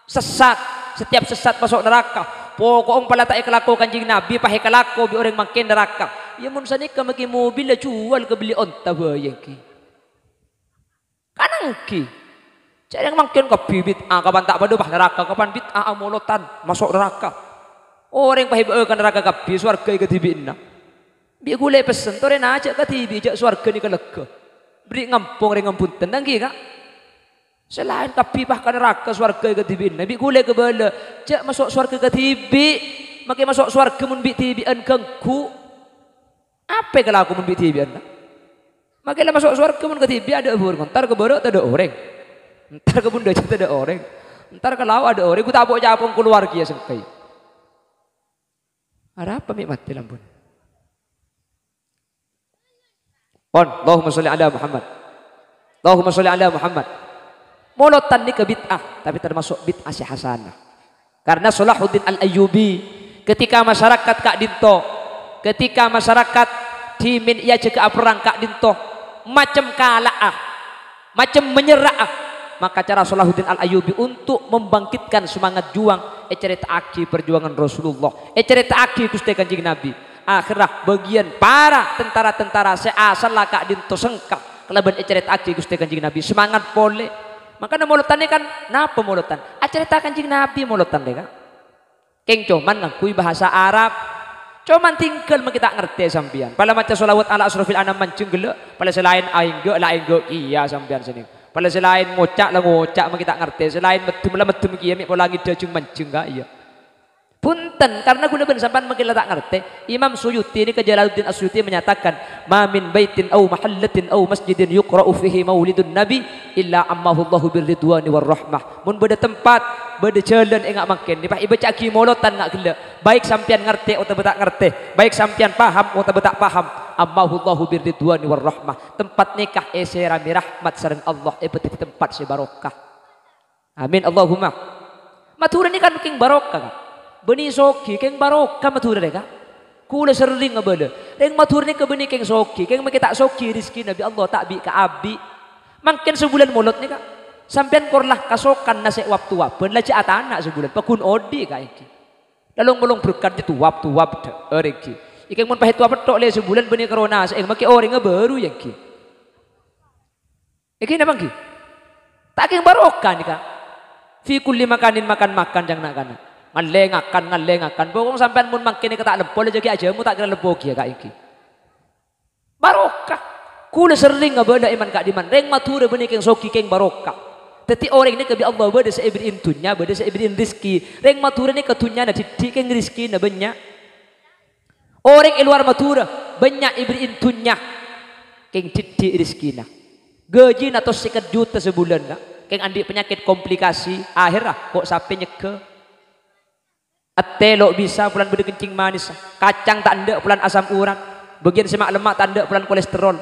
sesat setiap sesat masuk neraka pokok pala tak kelaku kanjeng Nabi pahe kelaku bi orang makin neraka ya mun sanika magi mobil jual ke beli onta bayang ki kanang ki cari yang makin ke bid'ah kapan tak padu pah neraka kapan bid'ah amolotan masuk neraka orang pahe ke neraka kapi swarga ke tibina bi gule pesen tore na aja ke tibi jak swarga ni kelega beri ngampung ring ngampun tenang ki kak selain kapi bah kan neraka swarga ke tibi nabi gule ke bala cak masuk swarga ke tibi makai masuk swarga mun bi tibi an kengku apa kalau aku mun bi tibi an makai lah masuk swarga mun ke tibi ada urang ntar ke bala ada orang ntar ke bunda ada orang ntar ke laut ada orang ku tak bawa japong keluar kia sengkai ada apa mi mati lampun Allahumma sholli ala Muhammad. Allahumma sholli ala Muhammad. Molotan ni ke bid'ah, tapi termasuk bid'ah si hasanah. Karena Salahuddin Al-Ayyubi ketika masyarakat Kak Dinto, ketika masyarakat timin ia jaga perangkak dintoh macam kalah macam menyerah maka cara Salahuddin Al-Ayyubi untuk membangkitkan semangat juang cerita aki perjuangan Rasulullah cerita aki Gusti Kanjeng Nabi akhirah bagian para tentara-tentara seasal laka dintoh sengkak kelaban cerita aki Gusti Kanjeng Nabi semangat pole maka molotan kan napa molotan cerita Kanjeng Nabi molotan deh kan keng cuman ngakui bahasa Arab cuman tinggal kita ngerti sampean pala maca sholawat ala asrofil anam mancung gele pala selain aing ge lain ge iya sampean sini pala selain ngocak lah ngocak kita ngerti selain medem lah medem kiye mek pola ngide cung mancung ga iya punten karena guna ben sampean mungkin tak ngerti Imam Suyuti ini ke Jalaluddin As-Suyuti menyatakan ma min baitin au mahallatin au masjidin yuqra'u fihi maulidun nabi illa ammahu Allahu birridwani warahmah mun beda tempat beda jalan enggak makin ni pak ibaca ki molotan enggak gila baik sampean ngerti atau tak ngerti baik sampean paham atau tak paham ammahu Allahu birridwani warahmah tempat nikah serami rahmat sareng Allah beti tempat si barokah amin Allahumma matur ini kan king barokah kan beni soki keng barokah matur deka kula sering ngabala reng matur ni ke beni keng soki keng makita soki rezeki Nabi Allah tak bi ka abi mangken sebulan mulot ni ka sampean korlah kasokan nasi waktu wapen laci anak sebulan pakun odi ka iki lalong berkat itu waktu ereki ikeng mun pahit wapet tok le sebulan beni corona saeng make orang baru yang ki iki napa ki tak keng barokah ni ka fi kulli makanin makan jang nak kana ngalengakan bokong sampean mun mangkene ketak lempol jadi aja mu tak kira lebo ki ya kak iki barokah kula sering ngabada iman kak diman reng matur benih keng soki keng barokah teti orang ini kebi Allah bade seibrin tunya bade seibrin rizki reng matur ini ketunya na didik keng rizki na banyak orang luar matur banyak ibrin tunya keng didik rizki na gaji na tos 1 juta sebulan kak keng andi penyakit komplikasi akhirah kok sampai nyeke Telok bisa pulan beda kencing manis kacang tak ada pulan asam urat bagian semak lemak tak ada pulan kolesterol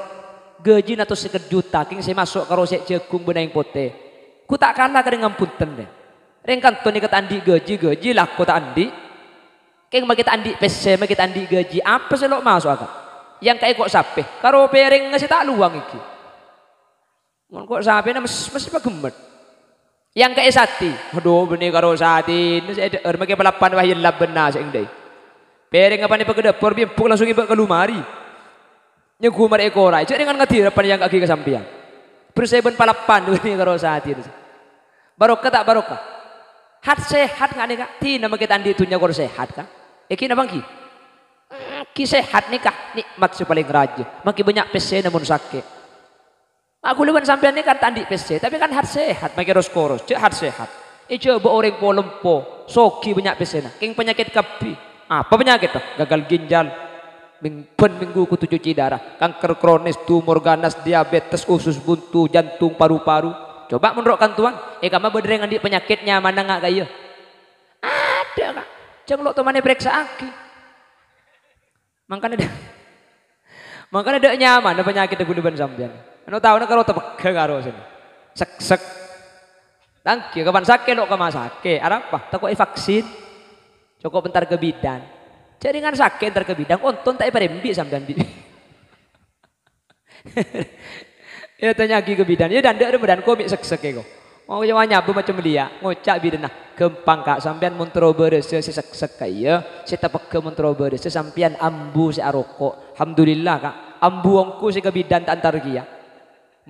gaji atau 1 juta king saya masuk karo sek jagung benang pote ku tak kalah dengan punten deh reng kanton ni kata andi gaji lah ku tak andi king bagi kita andi pese bagi kita andi gaji apa selok masuk akak yang kayak kok sape karo pereng ngasih tak luang iki kok sape na mesti pagemet yang kayak sati aduh benih karo sati ini saya ada makai pelapan wahil labena seindai pereng apa ni pakai dapur bimpuk langsung iba ke lumari nyegumar ekorai cak dengan ngatir apa yang kaki kesampian berseben palapan benih karo sati barokah tak barokah hat sehat nggak nih kak tina makai tandi itunya karo sehat kak iki nabang ki sehat nih kak nikmat si paling raja makai banyak pesen namun sakit aku lewan sampean ini kan tandi PC tapi kan hard sehat makin roskoros cek hard sehat coba orang polempo soki banyak PC nah keng penyakit kapi apa penyakit tuh gagal ginjal minggu ku cuci darah kanker kronis tumor ganas diabetes usus buntu jantung paru-paru coba menurutkan tuan kama berdeng andi penyakitnya mana nggak kaya ada kak jangan lo temannya periksa aki makanya ada nyaman ada penyakit aku lewan sampean anu tahu nak kalau tepek karo sini sek tangki kapan sakit lo kama sakit apa takut vaksin cukup bentar ke bidan jaringan sakit bentar ke bidang onton tak parembi sampean bi ya tanya lagi ke bidan ya dan ada badan komik sek kok mau jawanya bu macam dia ngocak bidan nah gempang kak sampean montro beres si sek kaya si tepek ke montro beres sampean ambu si aroko alhamdulillah kak ambu ongku si ke bidan tak antar kia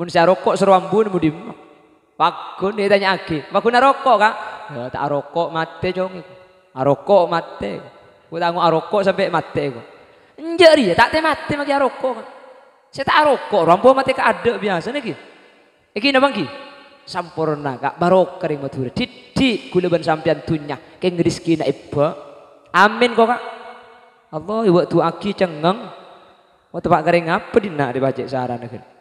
mun saya rokok seru ambun mudim pakun dia tanya aki pakun rokok kak ya, tak rokok mate jong rokok mate ku tanggung rokok sampai mate ku njeri tak te mate maki rokok kak saya tak rokok rampo mate ka ada biasa nih iki nabang ki sampurna kak barok kering matur didik gula ban sampean tunya keng rezeki na iba amin kok kak Allah ibu tu aki cengeng waktu pak kering apa dina dibaca saran nih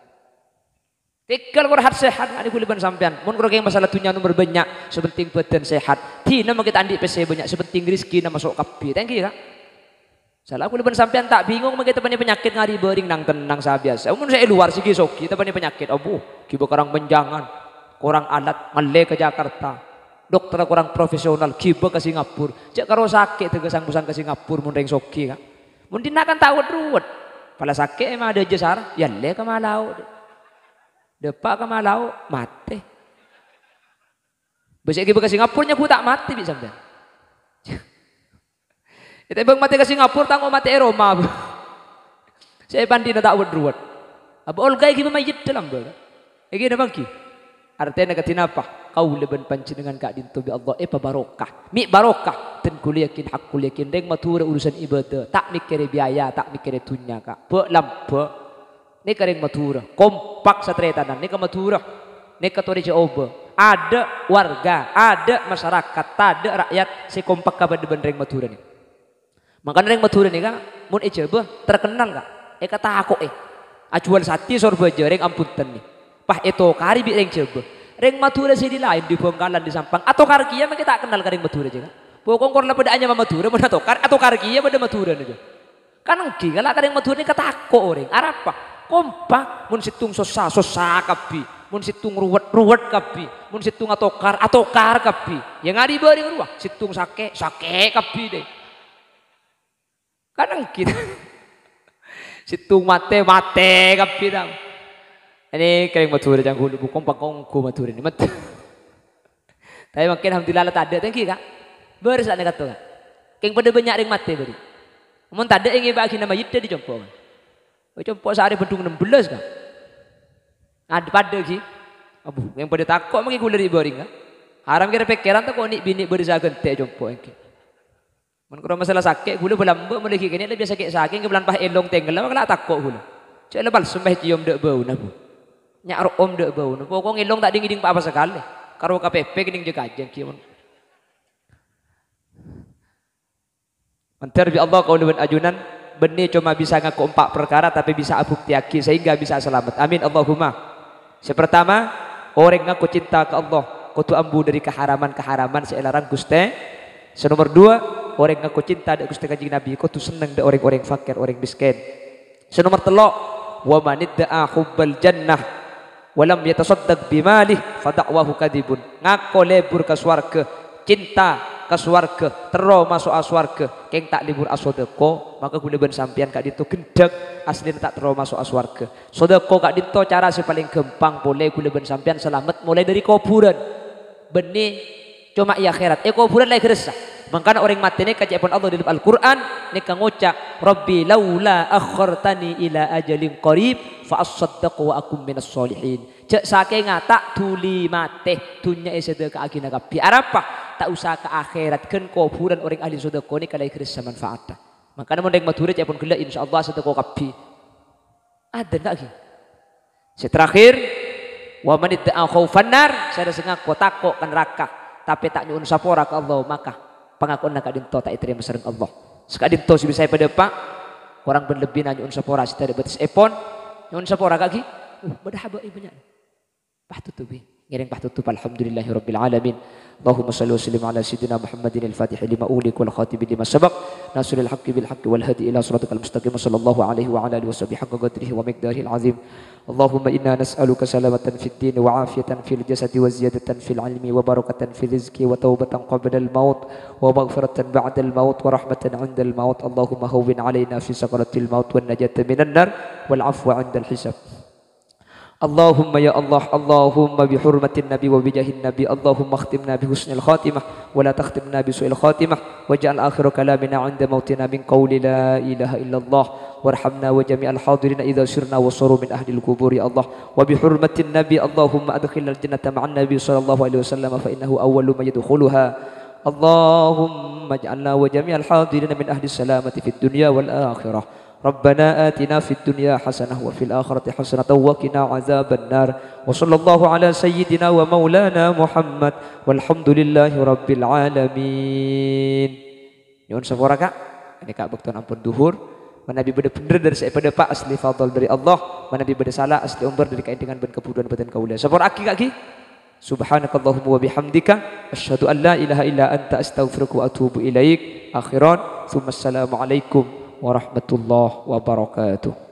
Tikal korhat sehat nggak dikuliban sampean. Mun kalau masalah tunya nomor banyak, sepenting badan sehat. Tina mau kita andi pc banyak, sepenting rezeki na masuk kapi. Thank you kak. Salah kuliban sampean tak bingung mau kita penyakit ngari bering nang tenang sabiasa. Mun saya luar segi soki, kita penyakit. Abu, kibo korang benjangan, korang alat ngale ke Jakarta. Dokter korang profesional, kibo ke Singapura. Cek karo sakit tegasang busang ke Singapura mun reng soki kak. Mun dina kan tahu ruwet. Pala sakit emang ada jasar, ya le ke malau. Depak ke malau mati. Besok pergi ke Singapura nya ku tak mati bisa sampean. Itu bang mati ke Singapura tanggo mati Roma. Saya pandi tak wet-wet. Aba olga iki mayit dalam ba. Iki na bangki. Artinya katina apa? Kau leben panjenengan kak dinto bi Allah pa barokah. Mi barokah ten kuliakin hak kuliakin deng matura urusan ibadah. Tak mikir biaya, tak mikir dunya kak. Be lampe. Ni kareng matura. Kompak satretanan ni ka matura. Ni ka tori oba. Ada warga, ada masyarakat, ada rakyat si kompak ka ben reng matura ni. Makanya reng matura ni kak mun ejebe terkenal kak. Kata aku acuan sati sorba reng ampunten ni. Pah itu kari bi reng coba. Reng matura sih di lain di Bangkalan di Sampang atau karkia mereka tak kenal kering matura juga. Pokok korla pada hanya matura mana atau karkia pada matura aja. Kan engki kalau kering matura ni katako orang. Arapa kompak mun situng sosa kapi, mun situng ruwet kapi, mun situng atokar kapi. Yang ngadi bari ruah situng sake kapi deh. Kan engki situng mate kapi dah. Ini kering matura jangan hulu bukan pakongku matura ini mat. Tapi makin alhamdulillah tak ada tengki kak. Beres lah kata kak. Keng pada banyak ring mati beri. Mun tak ada yang bagi nama yita di jompo. Jompo sehari bentung 16 kak. Ada pada ki. Abu yang pada takut mungkin gula di boring kak. Haram kira pikiran tu kau ni bini berzagan teh jompo engki. Mun kalau masalah sakit gula belamba mulai kini lebih sakit ke bulan pah elong tenggelam kalau takut gula. Cak lebal sembah cium dek bau nabu. Nyak om dek bau nabu. Pokok ngelong tak dingin apa sekali. Karo KPP gini je kajian kiaman. Mantar bi Allah kau dengan ajunan benih cuma bisa ngaku 4 perkara tapi bisa abuk tiaki sehingga bisa selamat. Amin Allahumma. Sepertama orang ngaku cinta ke Allah. Kau tu ambu dari keharaman seelarang Guste. Senomor 2 orang ngaku cinta dari Guste Kanjeng Nabi. Kau tu seneng dari orang-orang fakir, orang miskin. Senomor 3 wa man idda'a hubbal jannah walam yatasaddaq bimalih fada'wahu kadibun. Ngaku lebur ke swarga, cinta ke swarga, tero masuk swarga, keng tak libur asodeko, maka guna ben sampean kak dito gendek asli tak tero masuk swarga. Sodeko kak dito cara si paling gampang boleh guna ben sampean selamat mulai dari kuburan. Benih cuma iya akhirat. Kuburan lagi resah. Makanya orang mati ni kaji pun Allah di dalam Al-Quran ni kan ngucap Rabbi laula akhartani ila ajalin qarib fa asaddaqu wa akum minas solihin. Cek saking ngata tuli mati dunya sedekah agina kapi arapa tak usah ke akhirat kan kuburan orang ahli sedekah ni kalai kirsa manfaatnya. Makanya mun deng mature cek pun gila insyaallah sedekah kapi. Ada lagi. Terakhir wa man idda'a khaufan nar saya sengak kotako kan neraka tapi tak nyuun sapora ke Allah maka pengakuan nak dinto tak diterima sareng Allah. Sekak dinto si bisa pada pak orang berlebih na nyuun sapora si tadi betis epon nyuun sapora kaki. Badahaba ibunya. Pahtutubi. Ngiring pahtutup alhamdulillahirabbil alamin. Allahumma shalli wa sallim ala sayyidina Muhammadin al-Fatih lima ulik wal khatib lima sabaq nasrul haqqi bil haqqi wal hadi ila siratal mustaqim sallallahu alaihi wa ala alihi washabihi haqqa qadrihi wa miqdarihi al-azim. Allahumma inna nas'aluka salamatan fid din wa afiyatan fil jasadi wa ziyadatan fil ilmi wa barakatan fil rizqi wa taubatan qabla al-maut wa maghfiratan ba'da al-maut wa rahmatan 'inda al-maut. Allahumma hawwin 'alaina fi sakaratil maut wan najata minan nar wal 'afwa 'inda al-hisab. Allahumma ya Allah, Allahumma bihurmatin Nabi wa bijahin Nabi, Allahumma akhtimna bihusnil khatimah wa la takhtimna bisu'il khatimah waj'al akhiru kalamina 'inda mautina min qawli la ilaha illallah warhamna wa jami'al hadirina idza sirna wa saru min ahli al-qubur ya Allah wa bihurmatin Nabi Allahumma adkhilnal jannata ma'an Nabi sallallahu alaihi wasallam fa innahu awwalu man yadkhuluha. Allahumma ij'alna wa jami'al hadirina min ahli salamati fid dunya wal akhirah. ربنا آتنا في الدنيا حسنة وفي الآخرة حسنة وقنا عذاب النار وصلى الله على سيدنا ومولانا محمد والحمد لله رب العالمين. Nyuwun sapura kak, ini kak baktuan ampun duhur. Manabi bener-bener dari saya pada pak asli fadl dari Allah. Manabi beda salah asli umbar dari kain dengan ben kebuduan badan kaulah. Sapura aki kak ki. Subhanakallahumma wa bihamdika asyhadu an la ilaha illa anta astaghfiruka wa atubu ilaik. Akhiran, tsumma assalamu alaikum warahmatullahi wabarakatuh.